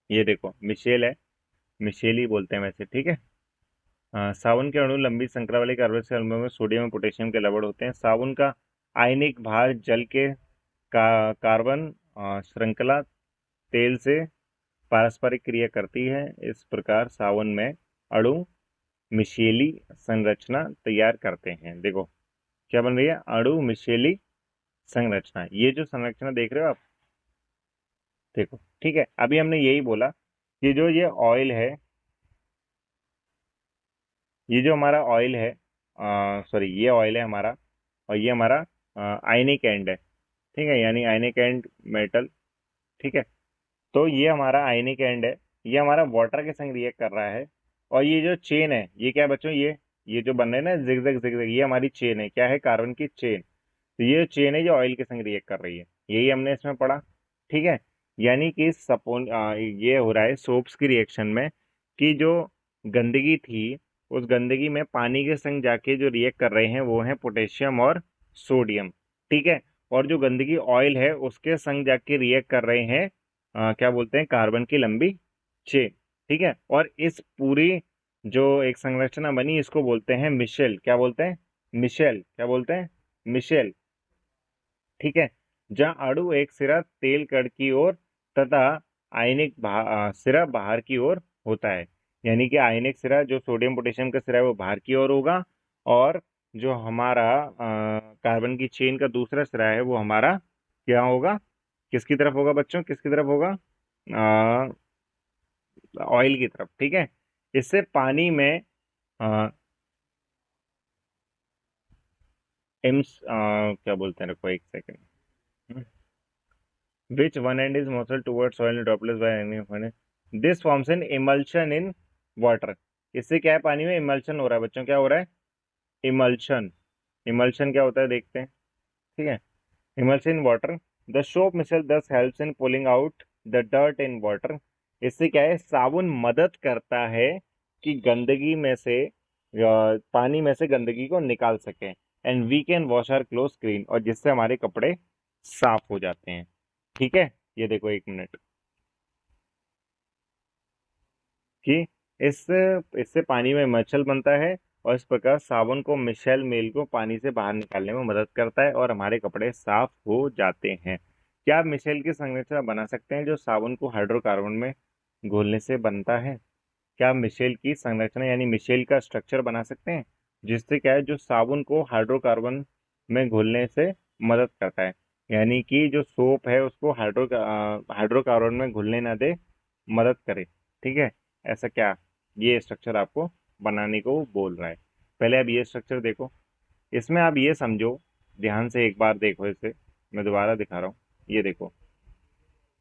ये देखो मिशेल है, मिशेल ही बोलते हैं वैसे, ठीक है। साबुन के अणु लंबी श्रृंखला वाले कार्बोक्सिल अम्लों में सोडियम और पोटेशियम के लवण होते हैं। साबुन का आयनिक भार जल के कार्बन श्रृंखला तेल से पारस्परिक क्रिया करती है, इस प्रकार साबुन में अणु मिशेली संरचना तैयार करते हैं। देखो क्या बन रही है, अणु मिशेली संरचना, ये जो संरचना देख रहे हो आप, देखो ठीक है। अभी हमने यही बोला कि जो ये ऑयल है, ये जो हमारा ऑयल है, सॉरी ये ऑयल है हमारा, और ये हमारा आयनिक एंड है, ठीक है, यानी आयनिक एंड मेटल, ठीक है। तो ये हमारा आयनिक एंड है, ये हमारा वाटर के संग रिएक्ट कर रहा है, और ये जो चेन है ये क्या है बच्चों, ये जो बन रहे हैं ना जिगजैग जिगजैग, ये हमारी चेन है, क्या है, कार्बन की चेन। तो ये चेन है जो ऑयल के संग रिएक्ट कर रही है, यही हमने इसमें पढ़ा, ठीक है। यानी कि सपोन ये हो रहा है सोप्स की रिएक्शन में कि जो गंदगी थी उस गंदगी में पानी के संग जाके जो रिएक्ट कर रहे हैं वो है पोटेशियम और सोडियम, ठीक है। और जो गंदगी ऑयल है उसके संग जाके रिएक्ट कर रहे हैं क्या बोलते हैं, कार्बन की लंबी चेन, ठीक है। और इस पूरी जो एक संरचना बनी इसको बोलते हैं मिशेल, क्या बोलते हैं, मिशेल, क्या बोलते हैं, मिशेल, ठीक है। जहां अणु एक सिरा तेल कण की ओर तथा सिरा बाहर की ओर होता है, यानी कि आयनिक सिरा जो सोडियम पोटेशियम का सिरा है वो बाहर की ओर होगा, और जो हमारा कार्बन की चेन का दूसरा सिरा है वो हमारा क्या होगा, किसकी तरफ होगा बच्चों, किसकी तरफ होगा, ऑयल की तरफ, ठीक है। इससे पानी में आ, क्या बोलते हैं, रखो एक second, which one end is motional towards soil droplets by any of it? This forms an emulsion in water, इससे क्या है, पानी में इमल्शन हो रहा है बच्चों, क्या हो रहा है, इमल्शन। इमल्शन क्या होता है देखते हैं, ठीक है। Emulsion in water, the soap micelle thus helps in pulling out the dirt in water, इससे क्या है, साबुन मदद करता है कि गंदगी में से पानी में से गंदगी को निकाल सके, and we can wash our cloth clean, और जिससे हमारे कपड़े साफ हो जाते हैं, ठीक है। ये देखो एक मिनट कि इससे पानी में मच्छर बनता है और इस प्रकार साबुन को मिशेल मेल को पानी से बाहर निकालने में मदद करता है और हमारे कपड़े साफ हो जाते हैं। क्या आप मिशेल की संरचना बना सकते हैं जो साबुन को हाइड्रोकार्बन में घोलने से बनता है? क्या आप मिशेल की संरचना यानी मिशेल का स्ट्रक्चर बना सकते हैं जिससे क्या है जो साबुन को हाइड्रोकार्बन में घोलने से मदद करता है, यानी कि जो सोप है उसको हाइड्रोकार्बन में घुलने ना दे, मदद करे। ठीक है, ऐसा क्या ये स्ट्रक्चर आपको बनाने को बोल रहा है? पहले आप ये स्ट्रक्चर देखो, इसमें आप ये समझो, ध्यान से एक बार देखो इसे, मैं दोबारा दिखा रहा हूँ, ये देखो।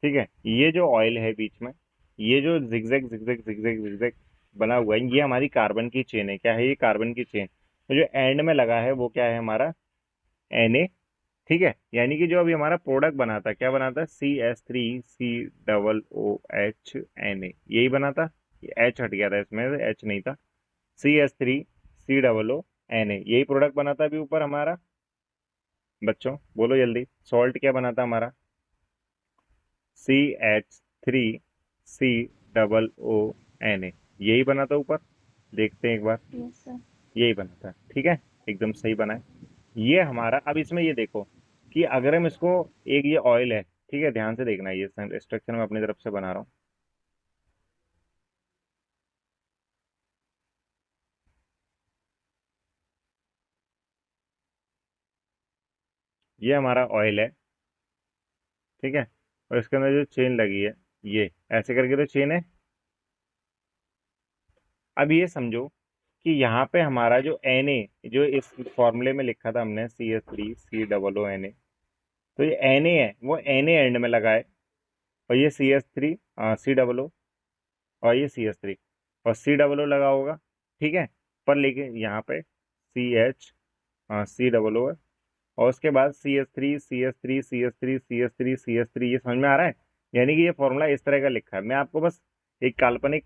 ठीक है, ये जो ऑयल है बीच में, ये जो जिगजैग जिगजैग जिगजैग जिगजैग बना हुआ है, ये हमारी कार्बन की चेन है। क्या है ये? कार्बन की चेन। तो जो एंड में लगा है वो क्या है? हमारा Na। ठीक है, यानी कि जो अभी हमारा प्रोडक्ट बना था, क्या बना था? CH3COOH Na, यही बना था। एच हट गया था, इसमें एच नहीं था। CH3COO Na, यही प्रोडक्ट बना था अभी ऊपर हमारा। बच्चों बोलो जल्दी, सॉल्ट क्या बना था हमारा? CH3COO Na, यही बना था ऊपर। देखते हैं एक बार, यस सर। यही बना था। ठीक है, एकदम सही बना है ये हमारा। अब इसमें ये देखो कि अगर हम इसको, एक ये ऑयल है, ठीक है, ध्यान से देखना, ये स्ट्रक्चर मैं अपनी तरफ से बना रहा हूँ। ये हमारा ऑयल है, ठीक है, और इसके अंदर जो चेन लगी है, ये ऐसे करके तो चेन है। अब ये समझो कि यहाँ पे हमारा जो Na, जो इस फॉर्मूले में लिखा था हमने CH3COO Na, तो ये Na है, वो Na एंड में लगा है, और ये CH3 COO, और ये CH3 और COO लगा होगा। ठीक है, पर लेकिन यहाँ पे COO है, और उसके बाद CH3 ये समझ में आ रहा है? यानी कि ये फॉर्मूला इस तरह का लिखा है। मैं आपको बस एक काल्पनिक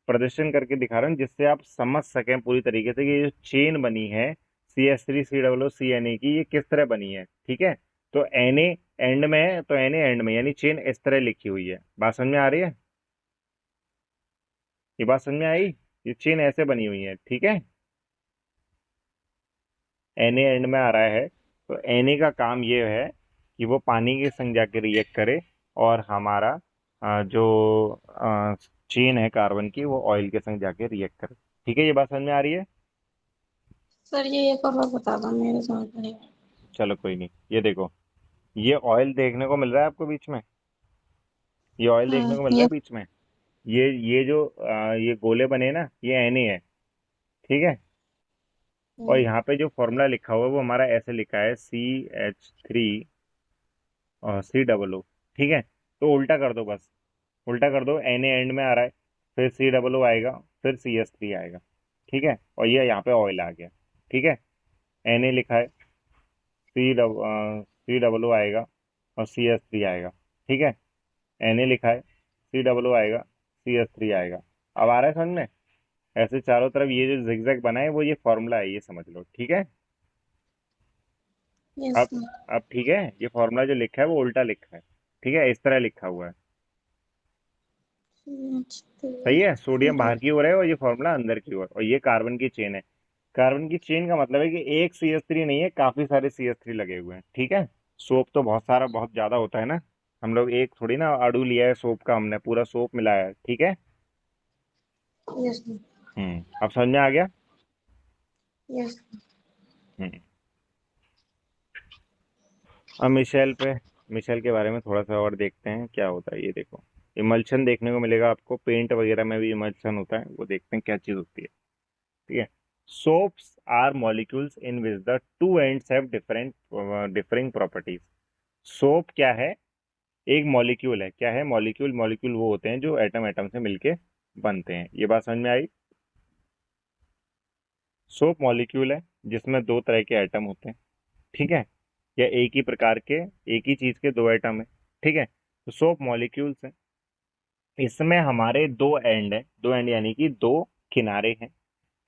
प्रदर्शन करके दिखा रहा हूँ जिससे आप समझ सकें पूरी तरीके से कि ये जो चेन बनी है CH3COO CNA की, ये किस तरह बनी है। ठीक है, तो Na एंड में है, तो Na एंड में, यानी चेन इस तरह लिखी हुई है। बात समझ में आ रही है? ये बात समझ में आई? ये चेन ऐसे बनी हुई है। ठीक है, Na एंड में आ रहा है, तो Na का काम ये है कि वो पानी के संग जाके रिएक्ट करे, और हमारा जो चेन है कार्बन की, वो ऑयल के संग जाके रिएक्ट करे। ठीक है, ये बात समझ में आ रही है? सर ये एक और बार बता दो, मेरे समझ में नहीं आया। चलो कोई नहीं, ये देखो, ये ऑयल देखने को मिल रहा है आपको बीच में, ये ऑयल देखने को मिल रहा है ये। बीच में। ये जो ये गोले बने ना, ये Na है। ठीक है, और यहाँ पे जो फॉर्मूला लिखा हुआ है वो हमारा ऐसे लिखा है CH3 और C OO। ठीक है, तो उल्टा कर दो, बस उल्टा कर दो। Na एंड में आ रहा है, फिर COO आएगा, फिर CH3 आएगा। ठीक है, और ये यहाँ पे ऑयल आ गया। ठीक है, Na लिखा है, COO आएगा, और CH3 आएगा। ठीक है, Na लिखा है, COO आएगा, CH3 आएगा। अब आ रहा है समझ में? ऐसे चारों तरफ ये जो जिगजैग बना है वो ये फॉर्मूला है, ये समझ लो। ठीक है, यस अब सर। अब ठीक है, ये फॉर्मूला जो लिखा है वो उल्टा लिखा है। ठीक है, इस तरह लिखा हुआ है। सही है, सोडियम बाहर की ओर है और ये फॉर्मूला अंदर की ओर, और ये कार्बन की चेन है। कार्बन की चेन का मतलब है कि एक CH3 नहीं है, काफी सारे CH3 लगे हुए हैं। ठीक है, सोप तो बहुत सारा, बहुत ज्यादा होता है ना, हम लोग एक थोड़ी ना अड़ू लिया है सोप का, हमने पूरा सोप मिलाया है। ठीक है, यस अब समझ में आ गया? यस। हम्म अब मिशेल के बारे में थोड़ा सा और देखते हैं क्या होता है। ये देखो, इमल्शन देखने को मिलेगा आपको, पेंट वगैरह में भी इमल्शन होता है, वो देखते हैं क्या चीज होती है। ठीक है, soaps are molecules in which the two ends have different differing properties. Soap क्या है? एक मॉलिक्यूल है। क्या है? मॉलिक्यूल। मॉलिक्यूल वो होते हैं जो एटम एटम से मिलके बनते हैं। ये बात समझ में आई? सोप मॉलिक्यूल है जिसमें दो तरह के एटम होते हैं। ठीक है, या एक ही प्रकार के, एक ही चीज के दो एटम है। ठीक है, तो सोप मॉलिक्यूल्स है। इसमें हमारे दो एंड है, दो एंड यानी कि दो किनारे हैं,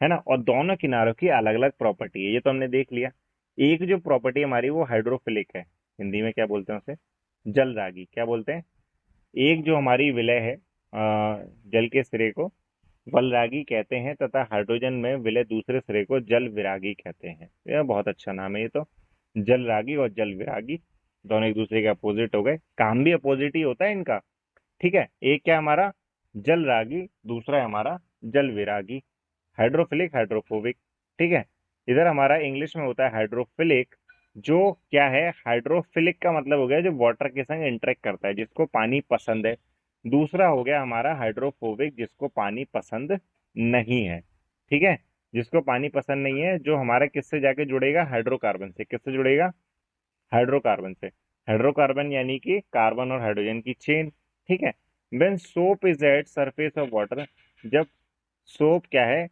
है ना, और दोनों किनारों की अलग अलग प्रॉपर्टी है, ये तो हमने देख लिया। एक जो प्रॉपर्टी हमारी वो हाइड्रोफिलिक है, हिंदी में क्या बोलते हैं उसे? जलरागी। क्या बोलते हैं? एक जो हमारी विलय है जल के सिरे को वलरागी कहते हैं तथा हाइड्रोजन में विलय दूसरे सिरे को जल विरागी कहते हैं। यह बहुत अच्छा नाम है ये तो। जल रागी और जल विरागी दोनों एक दूसरे के अपोजिट हो गए, काम भी अपोजिट ही होता है इनका। ठीक है, एक क्या हमारा जल रागी, दूसरा है हमारा जल विरागी। Hydrophilic hydrophobic. ठीक है, इधर हमारा इंग्लिश में होता है हाइड्रोफिलिक, जो क्या है हाइड्रोफिलिक का मतलब हो गया जो वाटर के संग इंटरेक्ट करता है, जिसको पानी पसंद है। दूसरा हो गया हमारा हाइड्रोफोबिक, जिसको पानी पसंद नहीं है। ठीक है, जिसको पानी पसंद नहीं है, जो हमारा किससे जाके जुड़ेगा, हाइड्रोकार्बन से। किससे जुड़ेगा, हाइड्रोकार्बन से। हाइड्रोकार्बन यानी कि कार्बन और हाइड्रोजन की चेन। ठीक है, when soap is at surface of water, जब सोप क्या है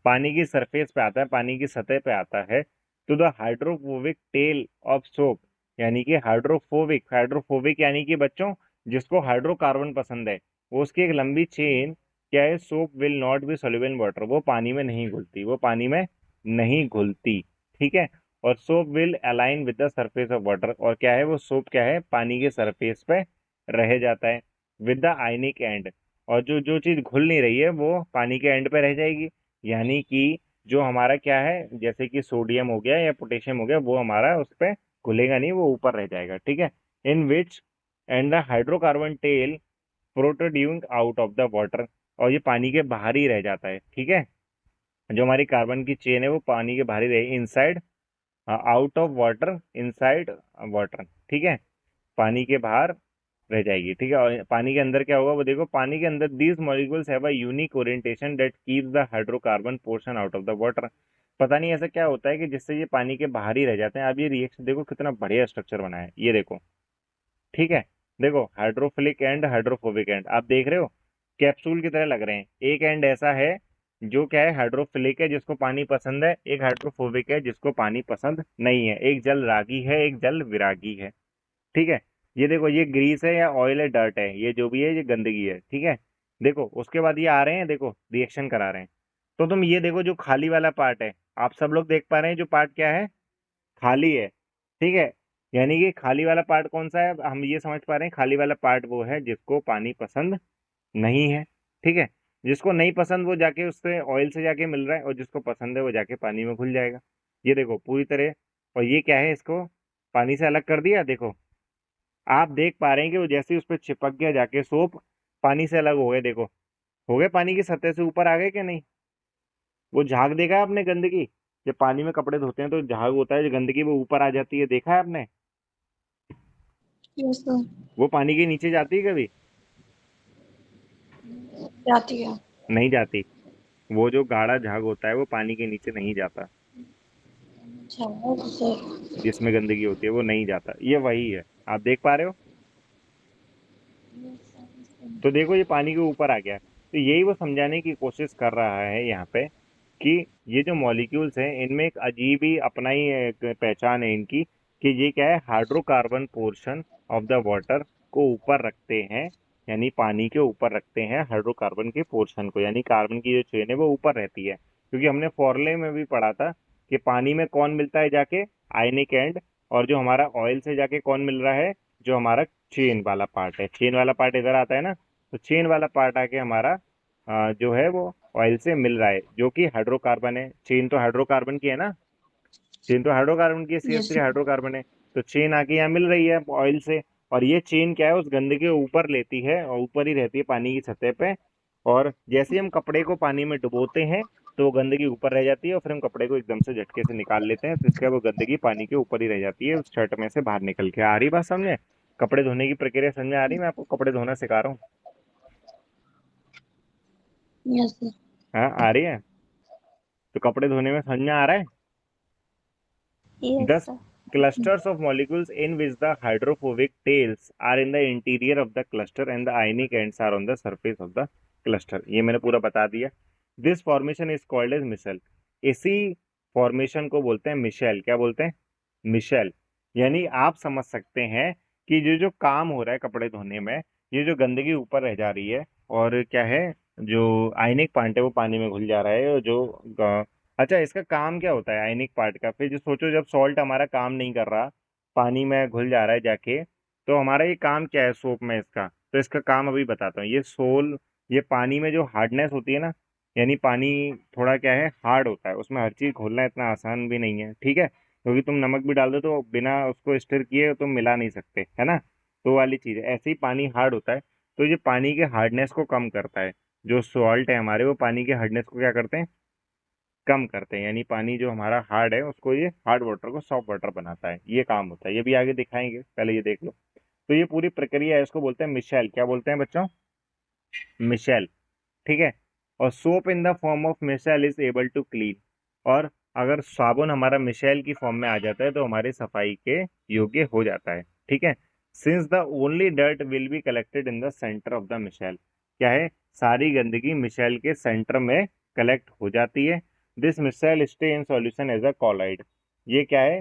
पानी की सरफेस पे आता है, पानी की सतह पे आता है, तो the hydrophobic tell of soap, यानी कि हाइड्रोफोबिक, हाइड्रोफोबिक यानी कि बच्चों जिसको हाइड्रोकार्बन पसंद है, वो उसकी एक लंबी चेन क्या है, soap will not be soluble in water, वो पानी में नहीं घुलती, वो पानी में नहीं घुलती। ठीक है, और soap will align with the surface of water, और क्या है वो सोप क्या है पानी के सरफेस पे रह जाता है विद द आयनिक एंड, और जो जो चीज घुल नहीं रही है वो पानी के एंड पे रह जाएगी। यानी कि जो हमारा क्या है, जैसे कि सोडियम हो गया या पोटेशियम हो गया, वो हमारा उस पर घुलेगा नहीं, वो ऊपर रह जाएगा। ठीक है, in which and the hydrocarbon tail protruding out of the water, और ये पानी के बाहर ही रह जाता है। ठीक है, जो हमारी कार्बन की चेन है वो पानी के बाहर ही रहे, inside out of water, inside water. ठीक है, पानी के बाहर रह जाएगी। ठीक है, और पानी के अंदर क्या होगा वो देखो, पानी के अंदर these molecules have a unique orientation that keeps the hydrocarbon portion out of the water. पता नहीं ऐसा क्या होता है कि जिससे ये पानी के बाहर ही रह जाते हैं। अब ये रिएक्शन देखो कितना बढ़िया स्ट्रक्चर बना है, ये देखो। ठीक है, देखो हाइड्रोफिलिक एंड हाइड्रोफोबिक एंड आप देख रहे हो, कैप्सूल की तरह लग रहे हैं। एक एंड ऐसा है जो क्या है हाइड्रोफिलिक है, जिसको पानी पसंद है, एक हाइड्रोफोबिक है जिसको पानी पसंद नहीं है, एक जल रागी है, एक जल विरागी है। ठीक है, ये देखो ये ग्रीस है या ऑयल है, डर्ट है, ये जो भी है ये गंदगी है। ठीक है, देखो उसके बाद ये आ रहे हैं, देखो रिएक्शन करा रहे हैं। तो तुम ये देखो जो खाली वाला पार्ट है, आप सब लोग देख पा रहे हैं जो पार्ट क्या है, खाली है। ठीक है, यानी कि खाली वाला पार्ट कौन सा है, हम ये समझ पा रहे हैं खाली वाला पार्ट वो है जिसको पानी पसंद नहीं है। ठीक है, जिसको नहीं पसंद वो जाके उससे ऑयल से जाके मिल रहा है, और जिसको पसंद है वो जाके पानी में घुल जाएगा। ये देखो पूरी तरह, और ये क्या है, इसको पानी से अलग कर दिया। देखो आप देख पा रहे हैं कि वो जैसे ही उस पर चिपक गया जाके सोप, पानी से अलग हो गए। देखो हो गए, पानी की सतह से ऊपर आ गए कि नहीं। वो झाग देखा है आपने गंदगी, जब पानी में कपड़े धोते हैं तो झाग होता है, जो गंदगी वो ऊपर आ जाती है, देखा है आपने। Yes sir. वो पानी के नीचे जाती है कभी, जाती है। नहीं जाती। वो जो गाढ़ा झाग होता है वो पानी के नीचे नहीं जाता, अच्छा ओके सर। जिसमें गंदगी होती है वो नहीं जाता, ये वही है। आप देख पा रहे हो, तो देखो ये पानी के ऊपर आ गया। तो यही वो समझाने की कोशिश कर रहा है यहाँ पे कि ये जो मॉलिक्यूल्स हैं इनमें एक अजीब ही अपना ही एक पहचान है इनकी, कि ये क्या है hydrocarbon portion of the water को ऊपर रखते हैं, यानी पानी के ऊपर रखते हैं हाइड्रोकार्बन के पोर्शन को, यानी कार्बन की जो चेन है वो ऊपर रहती है। क्योंकि हमने फॉर्मूले में भी पढ़ा था कि पानी में कौन मिलता है जाके, आयनिक एंड, और जो हमारा ऑयल से जाके कौन मिल रहा है, जो हमारा चेन वाला पार्ट है, चेन वाला पार्ट इधर आता है ना, तो चेन वाला पार्ट आके हमारा जो है वो ऑयल से मिल रहा है, जो कि हाइड्रोकार्बन है। चेन तो हाइड्रोकार्बन की है ना, चेन तो हाइड्रोकार्बन की, C H yes three sir. Hydrocarbon है। तो चेन आके यहाँ मिल रही है ऑयल से, और ये चेन क्या है उस गंदगी के ऊपर लेती है और ऊपर ही रहती है पानी की सतह पे। और जैसे ही हम कपड़े को पानी में डुबोते हैं तो वो गंदगी ऊपर रह जाती है, और फिर हम कपड़े को एकदम से झटके से निकाल लेते हैं, तो इसके बाद वो गंदगी पानी के ऊपर ही रह जाती है, उस शर्ट में से बाहर निकल के। आ रही बात समझे, कपड़े धोने की प्रक्रिया समझ में आ रही, मैं आपको कपड़े धोना सिखा रहा हूँ। Yes sir. हाँ आ रही है, तो कपड़े धोने में समझ में आ रहा है। Yes Thus, sir. clusters of molecules in which the hydrophobic tails are in the interior of the cluster and the ionic ends are on the surface of the cluster। ये मैंने पूरा बता दिया। This formation is called as micelle. इसी formation को बोलते हैं Michel. क्या बोलते हैं, मिशेल। यानी आप समझ सकते हैं कि जो जो काम हो रहा है कपड़े धोने में, ये जो गंदगी ऊपर रह जा रही है, और क्या है जो आयनिक पार्ट है वो पानी में घुल जा रहा है, और जो अच्छा इसका काम क्या होता है आयनिक पार्ट का, फिर जो सोचो जब सॉल्ट हमारा काम नहीं कर रहा, पानी में घुल जा रहा है जाके, तो हमारा ये काम क्या है सोप में इसका, तो इसका काम अभी बताता हूँ। ये ये पानी में जो हार्डनेस होती है ना, यानी पानी थोड़ा क्या है, हार्ड होता है, उसमें हर चीज़ घोलना इतना आसान भी नहीं है, ठीक है, क्योंकि तुम नमक भी डाल दो तो बिना उसको स्टिर किए तुम मिला नहीं सकते, है ना। तो वो वाली चीज़ है, ऐसे ही पानी हार्ड होता है। तो ये पानी के हार्डनेस को कम करता है। जो सॉल्ट है हमारे, वो पानी के हार्डनेस को क्या करते हैं, कम करते हैं, यानी पानी जो हमारा हार्ड है उसको ये हार्ड वाटर को सॉफ्ट वाटर बनाता है, ये काम होता है। ये भी आगे दिखाएंगे, पहले ये देख लो। तो ये पूरी प्रक्रिया है, इसको बोलते हैं मिशेल। क्या बोलते हैं बच्चों? मिशेल, ठीक है। और soap in the form of micelle is able to clean. और अगर साबुन हमारा मिशेल की फॉर्म में आ जाता है तो हमारी सफाई के योग्य हो जाता है, ठीक है। Since the only dirt will be collected in the centre of the micelle, क्या है, सारी गंदगी मिशेल के सेंटर में कलेक्ट हो जाती है। This micelle stay in solution as a colloid. ये क्या है,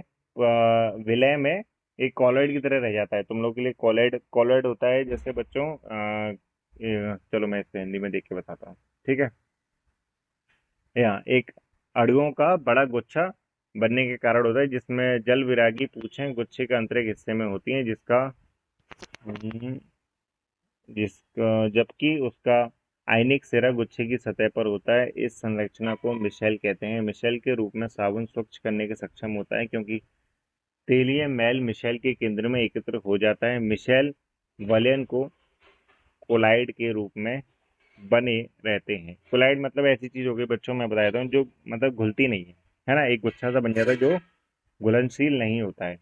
विलय में एक कॉलॉइड की तरह रह जाता है। तुम लोग के लिए कॉलॉइड, कॉलॉइड होता है जैसे बच्चों, चलो मैं इसको हिंदी में देख के बताता हूँ, ठीक है। यहाँ एक अड़ुओं का बड़ा गुच्छा बनने के कारण होता है, जिसमें जल विरागी पूछें गुच्छे के आंतरिक हिस्से में होती हैं, हम्म, जिसका जबकि उसका आयनिक सिरा गुच्छे की सतह पर होता है। इस संरचना को मिशेल कहते हैं। मिशेल के रूप में साबुन स्वच्छ करने के सक्षम होता है, क्योंकि तेलीय मैल मिशेल के केंद्र में एकत्र हो जाता है। मिशेल वलयन को कोलाइड के रूप में बने रहते हैं। कोलाइड मतलब ऐसी चीज हो गई बच्चों, मैं बता देता हूँ, जो मतलब घुलती नहीं है ना, एक गुच्छा सा बन जाता है जो घुलनशील नहीं होता है,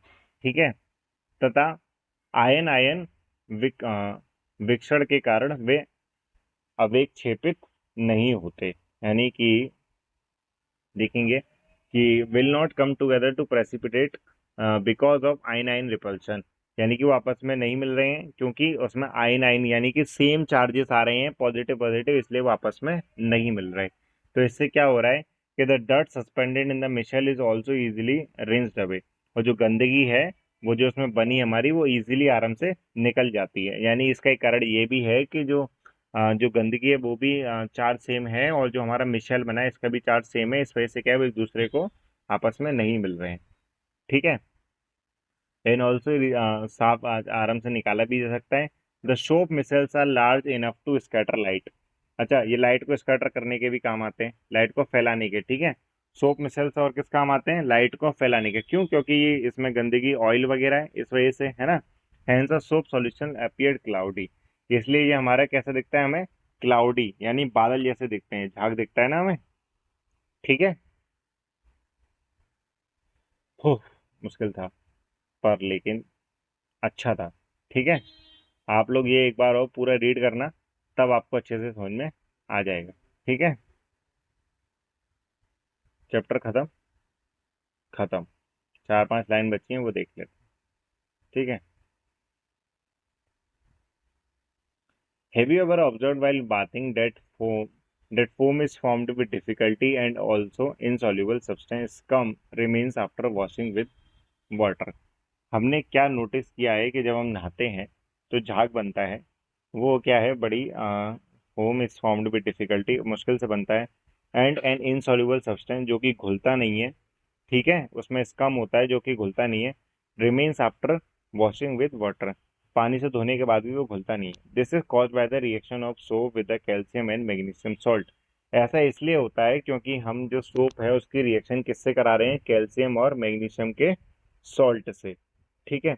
ठीक है। तथा आयन आयन विक, अ, विक्षण के कारण वे अवेक्षेपित नहीं होते, यानी कि देखेंगे कि will not come together to precipitate because of ion ion repulsion. यानी कि वो आपस में नहीं मिल रहे हैं क्योंकि उसमें आयन आयन यानी कि सेम चार्जेस आ रहे हैं, पॉजिटिव पॉजिटिव, इसलिए वो आपस में नहीं मिल रहे। तो इससे क्या हो रहा है कि the dirt suspended in the micelle is also easily rinsed away. और जो गंदगी है वो जो उसमें बनी हमारी, वो इजीली आराम से निकल जाती है। यानी इसका एक कारण ये भी है कि जो गंदगी है वो भी चार्ज सेम है, और जो हमारा मिशेल बना है इसका भी चार्ज सेम है। इस वजह से क्या है, वो एक दूसरे को आपस में नहीं मिल रहे हैं, ठीक है। एंड ऑल्सो साफ आराम से निकाला भी जा सकता है। The soap micelles are large enough to scatter light. अच्छा, ये लाइट को स्कैटर करने के भी काम आते हैं, लाइट को फैलाने के, ठीक है। सोप मिसल्स और किस काम आते हैं, लाइट को फैलाने के। क्यों? क्योंकि ये इसमें गंदगी ऑयल वगैरह है, इस वजह से, है ना। Hence a soap solution appeared cloudy. इसलिए ये हमारा कैसा दिखता है हमें, क्लाउडी, यानी बादल जैसे दिखते हैं, झाग दिखता है ना हमें, ठीक है। हो, मुश्किल था पर लेकिन अच्छा था, ठीक है। आप लोग ये एक बार और पूरा रीड करना, तब आपको अच्छे से समझ में आ जाएगा, ठीक है। चैप्टर खत्म। खत्म। 4-5 लाइन बची हैं, वो देख लेते हैं, ठीक है। Have you ever observe while bathing that foam is formed with difficulty and also insoluble substance scum remains after washing with water? हमने क्या नोटिस किया है कि जब हम नहाते हैं तो झाग बनता है, वो क्या है, बड़ी foam is formed with difficulty, मुश्किल से बनता है। एंड एन इनसॉल्युबल सब्सटेंस, जो कि घुलता नहीं है, ठीक है, उसमें स्कम होता है जो कि घुलता नहीं है। Remains after washing with water, पानी से धोने के बाद भी वो घुलता नहीं है। This is cause by the reaction of soap with the calcium and magnesium salt. ऐसा इसलिए होता है क्योंकि हम जो सोप है उसकी रिएक्शन किससे करा रहे हैं, कैल्शियम और मैग्नीशियम के सॉल्ट से, ठीक है।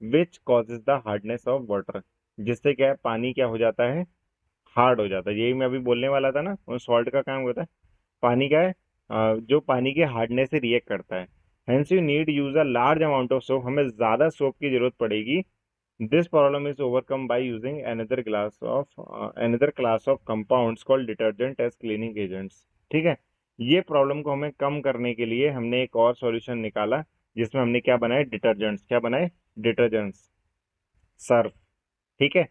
Which causes the hardness of water, जिससे क्या है, पानी क्या हो जाता है, हार्ड हो जाता है। यही मैं अभी बोलने वाला था ना, उन सॉल्ट का काम होता है, पानी क्या है, जो पानी के हार्डनेस से रिएक्ट करता है। Hence you need use a large amount of soap, हमें ज्यादा सोप की जरूरत पड़ेगी। This problem is overcome by using another class of compounds called detergent as cleaning agents, ठीक है। ये प्रॉब्लम को हमें कम करने के लिए हमने एक और सॉल्यूशन निकाला, जिसमें हमने क्या बनाए, डिटर्जेंट्स। क्या बनाए, डिटर्जेंट्स, सर्फ, ठीक है,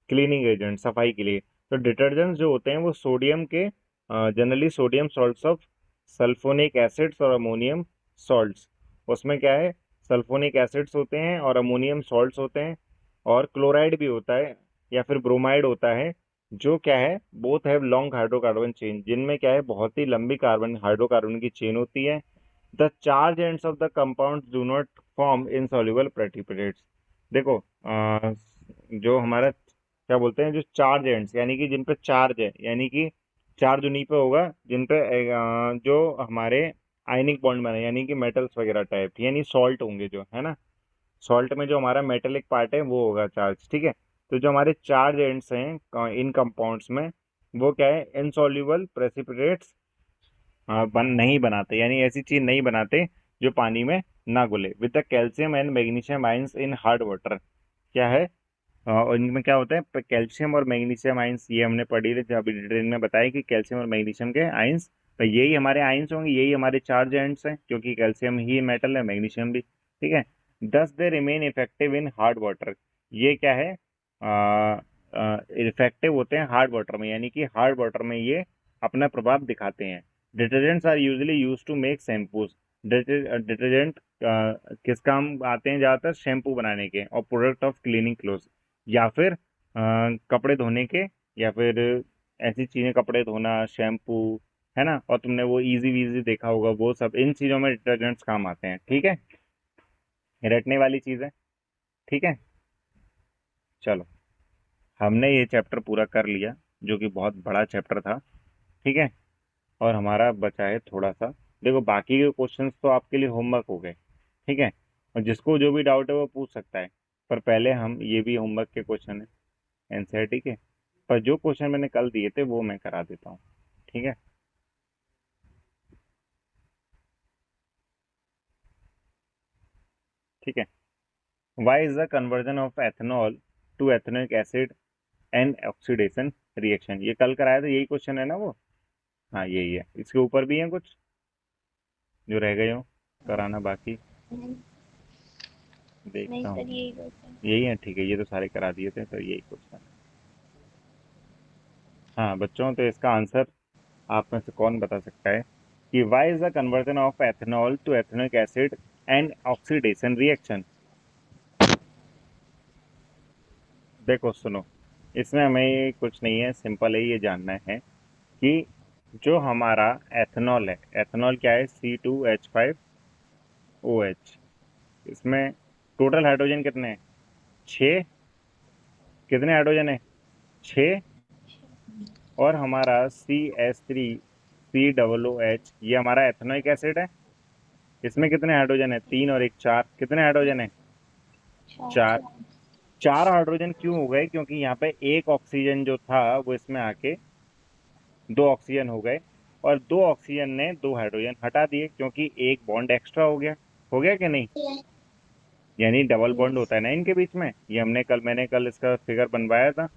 क्लीनिंग एजेंट, सफाई के लिए। तो डिटर्जेंट्स जो होते हैं वो सोडियम के, generally sodium salts of sulphonic acids और अमोनियम सॉल्ट्स, उसमें क्या है, सल्फोनिक एसिड्स होते हैं और अमोनियम सॉल्ट्स होते हैं, और क्लोराइड भी होता है या फिर ब्रोमाइड होता है, जो क्या है, both have long hydrocarbon chain, जिनमें क्या है, बहुत ही लंबी कार्बन हाइड्रोकार्बन की चेन होती है। The charge ends of the compound do not form insoluble precipitates. देखो, जो हमारा क्या बोलते हैं, जो चार्ज एंड्स, यानी कि जिन पे चार्ज है, यानी कि चार्ज उन्हीं पे होगा जिन पे जो हमारे आयनिक बॉन्ड बने, यानी कि मेटल्स वगैरह टाइप, यानी सॉल्ट होंगे जो, है ना। सॉल्ट में जो हमारा मेटेलिक पार्ट है वो होगा चार्ज, ठीक है। तो जो हमारे चार्ज एंड्स हैं इन कंपाउंड्स में, वो क्या है, इनसॉल्युबल प्रेसिपिटेट्स नहीं बनाते, यानी ऐसी चीज नहीं बनाते जो पानी में ना घुले, with the calcium and magnesium ions in hard water. क्या है, और इनमें क्या होता है, कैल्शियम और मैग्नीशियम आयंस, ये हमने पढ़ी थी अभी डिटेल में बताया कि कैल्शियम और मैग्नीशियम के आयंस, तो यही हमारे आयंस होंगे, यही हमारे चार्ज आयंस हैं, क्योंकि कैल्शियम ही मेटल है, मैग्नीशियम भी, ठीक है। दस they remain effective in hard water. ये क्या है, इफेक्टिव होते हैं हार्ड वाटर में, यानी कि हार्ड वाटर में ये अपना प्रभाव दिखाते हैं। Detergents are usually use to make shampoos. Detergent किस काम आते हैं, ज्यादातर शैम्पू बनाने के और प्रोडक्ट ऑफ क्लीनिंग क्लोथ, या फिर कपड़े धोने के, या फिर ऐसी चीजें, कपड़े धोना, शैम्पू, है ना। और तुमने वो इजी वीजी देखा होगा, वो सब इन चीजों में डिटर्जेंट्स काम आते हैं, ठीक है। रटने वाली चीज है, ठीक है। चलो, हमने ये चैप्टर पूरा कर लिया, जो कि बहुत बड़ा चैप्टर था, ठीक है। और हमारा बचा है थोड़ा सा। देखो, बाकी के क्वेश्चंस तो आपके लिए होमवर्क हो गए, ठीक है। और जिसको जो भी डाउट है वो पूछ सकता है, पर पहले हम, ये भी होमवर्क के क्वेश्चन है एनसीईआरटी के, पर जो क्वेश्चन मैंने कल दिए थे वो मैं करा देता हूँ, ठीक है। ठीक है। Why is the conversion of ethanol to ethanoic acid and oxidation reaction, ये कल कराया था, यही क्वेश्चन है ना वो। हाँ यही है, इसके ऊपर भी है कुछ जो रह गए हो कराना बाकी, नहीं, नहीं देखता हूँ। सर यही होता है। यही है, ठीक है, ये तो सारे करा दिए थे, तो यही क्वेश्चन है। हाँ बच्चों, तो इसका आंसर आप में से कौन बता सकता है कि why is the conversion of ethanol to ethanoic acid and oxidation reaction. देखो सुनो, इसमें हमें कुछ नहीं है, सिंपल है, ये जानना है कि जो हमारा एथेनॉल है, एथेनॉल क्या है, C2H5OH, इसमें टोटल हाइड्रोजन कितने हैं, 6। कितने हाइड्रोजन है, 6। और हमारा CH3COOH, ये हमारा एथेनोइक एसिड है, इसमें कितने हाइड्रोजन है, 3 और एक 4, कितने हाइड्रोजन है, चार। 4। 4 हाइड्रोजन क्यों हो गए, क्योंकि यहाँ पे एक ऑक्सीजन जो था वो इसमें आके 2 ऑक्सीजन हो गए, और 2 ऑक्सीजन ने 2 हाइड्रोजन हटा दिए, क्योंकि एक बॉन्ड एक्स्ट्रा हो गया। हो गया कि नहीं, यानी डबल बॉन्ड यस। होता है ना इनके बीच में, ये मैंने कल इसका फिगर बनवाया था,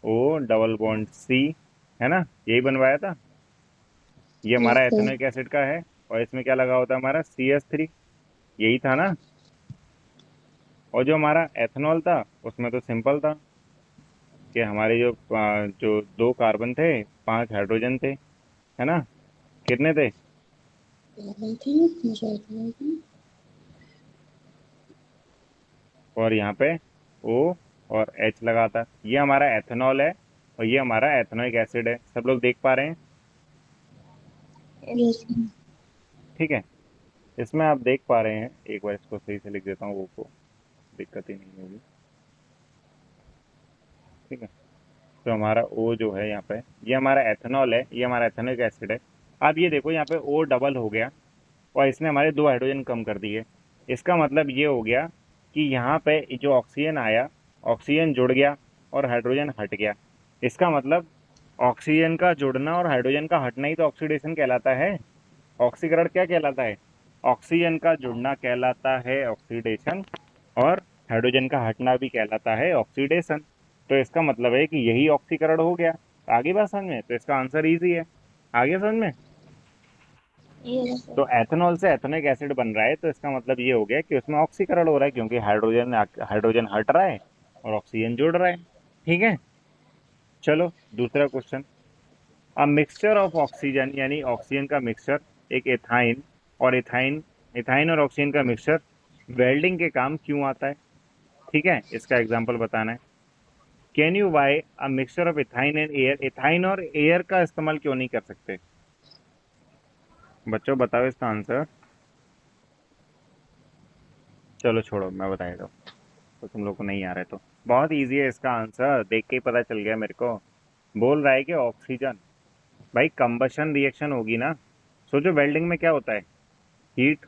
ओ डबल बॉन्ड सी, है ना, यही बनवाया था। ये हमारा यस सर। एथेनोइक एसिड का है, और इसमें क्या लगा होता है हमारा CH3, यही था ना। और जो हमारा एथेनॉल था उसमें तो सिंपल था कि हमारे जो 2 कार्बन थे, 5 हाइड्रोजन थे, है ना। कितने थे, और यहाँ पे O और H लगा था, ये हमारा एथेनॉल है, और ये हमारा एथेनोइक एसिड है, सब लोग देख पा रहे हैं, यस। ठीक है। इसमें आप देख पा रहे हैं, एक बार इसको सही से लिख देता हूँ, वो को दिक्कत ही नहीं होगी, ठीक है। तो हमारा O जो है यहाँ पे, ये हमारा एथेनॉल है, ये हमारा एथेनोइक एसिड है। अब ये देखो, यहाँ पे O डबल हो गया, और इसने हमारे 2 हाइड्रोजन कम कर दिए। इसका मतलब ये हो गया कि यहाँ पे जो ऑक्सीजन आया, ऑक्सीजन जुड़ गया और हाइड्रोजन हट गया। इसका मतलब ऑक्सीजन का जुड़ना और हाइड्रोजन का हटना ही तो ऑक्सीडेशन कहलाता है। ऑक्सीकरण क्या कहलाता है, ऑक्सीजन का जुड़ना कहलाता है ऑक्सीडेशन, और हाइड्रोजन का हटना भी कहलाता है ऑक्सीडेशन। तो इसका मतलब है कि यही ऑक्सीकरण हो गया। आगे बात समझ में, तो इसका आंसर इजी है, आगे समझ में। Yes sir. तो एथेनॉल से एथेनोइक एसिड बन रहा है, तो इसका मतलब ये हो गया कि उसमें ऑक्सीकरण हो रहा है, क्योंकि हाइड्रोजन हाइड्रोजन हट रहा है और ऑक्सीजन जुड़ रहा है, ठीक है। चलो, दूसरा question. A mixture of oxygen, यानी ऑक्सीजन का मिक्सचर, एक एथाइन, और एथाइन, एथाइन और ऑक्सीजन का मिक्सचर वेल्डिंग के काम क्यों आता है, ठीक है, इसका एग्जाम्पल बताना है। Can you buy a mixture of ethyne and air, ethyne और एयर का इस्तेमाल क्यों नहीं कर सकते, बच्चों बताओ इसका आंसर। चलो छोड़ो, मैं बता देता हूँ, तो तुम लोग को नहीं आ रहा है तो बहुत इजी है इसका आंसर, देख के ही पता चल गया मेरे को। बोल रहा है कि ऑक्सीजन। भाई कंबशन रिएक्शन होगी ना। सोचो वेल्डिंग में क्या होता है, हीट।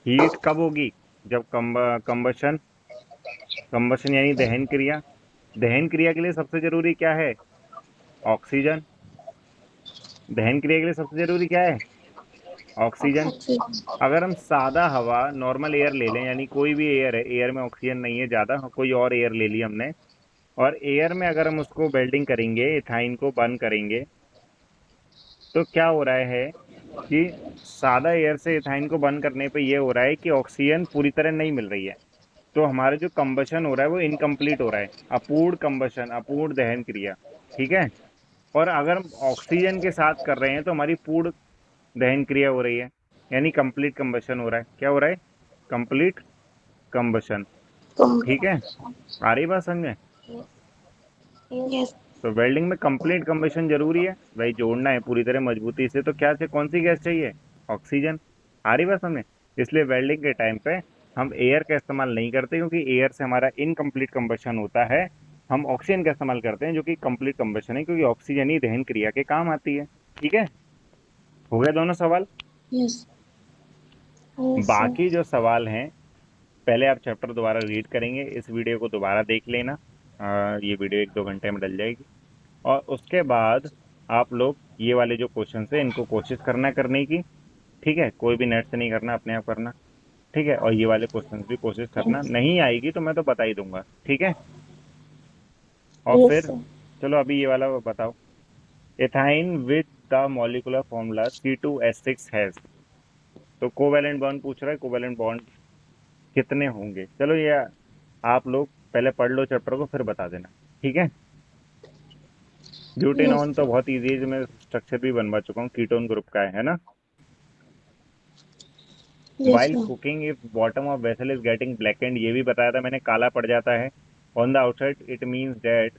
हीट कब होगी, जब कंबशन। कंबशन यानी दहन क्रिया। दहन क्रिया के लिए सबसे जरूरी क्या है, ऑक्सीजन। दहन क्रिया के लिए सबसे जरूरी क्या है, ऑक्सीजन। ऑक्सीजन। अगर हम सादा हवा नॉर्मल एयर ले लें, यानी कोई भी एयर है, एयर में ऑक्सीजन नहीं है ज्यादा, कोई और एयर ले ली हमने, और एयर में अगर हम उसको वेल्डिंग करेंगे, इथाइन को बर्न करेंगे, तो क्या हो रहा है कि सादा एयर से इथाइन को बर्न करने पे ये हो रहा है कि ऑक्सीजन पूरी तरह नहीं मिल रही है। तो हमारा जो कंबशन हो रहा है वो इनकम्प्लीट हो रहा है, अपूर्ण कंबशन, अपूर्ण दहन क्रिया। ठीक है। और अगर हम ऑक्सीजन के साथ कर रहे हैं तो हमारी पूर्ण दहन क्रिया हो रही है, यानी कंप्लीट कंबशन हो रहा है। क्या हो रहा है, कंप्लीट कंबशन। ठीक है, आ रही बात समझ में। यस। तो वेल्डिंग में कंप्लीट कंबशन जरूरी है भाई, जोड़ना है पूरी तरह मजबूती से, तो क्या चाहिए, कौन सी गैस चाहिए, ऑक्सीजन। आ रही बात समझ में। इसलिए वेल्डिंग के टाइम पे हम एयर का इस्तेमाल नहीं करते, क्योंकि एयर से हमारा इनकम्प्लीट कंबशन होता है। हम ऑक्सीजन का इस्तेमाल करते हैं जो कि कंप्लीट कंबशन है, क्योंकि ऑक्सीजन ही दहन क्रिया के काम आती है। ठीक है, हो गए दोनों सवाल। यस। Yes sir. बाकी जो सवाल हैं, पहले आप चैप्टर दोबारा रीड करेंगे, इस वीडियो को दोबारा देख लेना। ये वीडियो 1-2 घंटे में डल जाएगी। और उसके बाद आप लोग ये वाले जो क्वेश्चन है इनको कोशिश करना करने की। ठीक है, कोई भी नेट से नहीं करना, अपने आप करना। ठीक है, और ये वाले क्वेश्चंस भी कोशिश करना, नहीं आएगी तो मैं तो बता ही दूंगा। ठीक है। और यस फिर सर। चलो अभी ये वाला बताओ, ethyne with the molecular formula C2H6 has. तो कोवेलेंट बॉन्ड पूछ रहा है, कोवेलेंट बॉन्ड कितने होंगे, चलो ये आप लोग पहले पढ़ लो चैप्टर को, फिर बता देना। ठीक है। यस ब्यूटेनॉन तो सर। बहुत इजी है, जो मैं स्ट्रक्चर भी बनवा चुका हूँ, कीटोन ग्रुप का है ना। Yes while sir. Cooking if bottom of vessel is getting blackened, ये भी बताया था मैंने, काला पड़ जाता है। On the outside it means that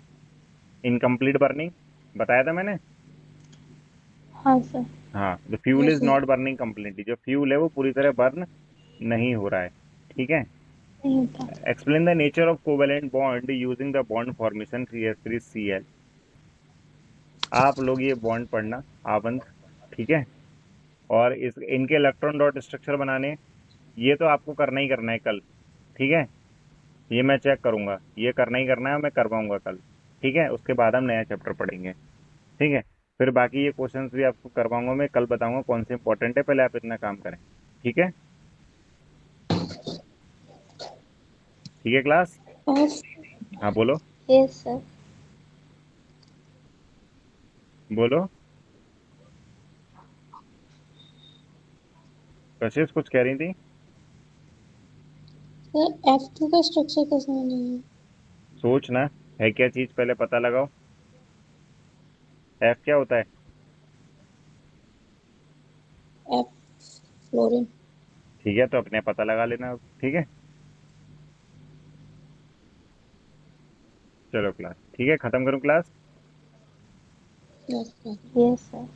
incomplete burning, बताया था मैंने। हाँ सर। हाँ, the fuel yes is sir. Not burning completely, जो फ्यूल है वो पूरी तरह बर्न नहीं हो रहा है। ठीक है। नहीं होता। Explain the nature of covalent bond using the bond formation CH3Cl। आप लोग ये बॉन्ड पढ़ना, आबंद। ठीक है। और इस इनके इलेक्ट्रॉन डॉट स्ट्रक्चर बनाने, ये तो आपको करना ही करना है कल। ठीक है, ये मैं चेक करूंगा, ये करना ही करना है, मैं करवाऊंगा कल। ठीक है, उसके बाद हम नया चैप्टर पढ़ेंगे। ठीक है। फिर बाकी ये क्वेश्चंस भी आपको करवाऊंगा, मैं कल बताऊंगा कौन से इंपॉर्टेंट है, पहले आप इतना काम करें। ठीक है। ठीक है क्लास। यस। हाँ बोलो। Yes sir. बोलो, कशिश कुछ कह रही थी। सर F2 का स्ट्रक्चर कैसे बनेगा? सोचना है क्या चीज, पहले पता लगाओ। एफ क्या होता है। F fluorine. ठीक है, तो अपने पता लगा लेना। ठीक है, चलो क्लास, ठीक है, खत्म करूँ class. Yes sir. Yes sir.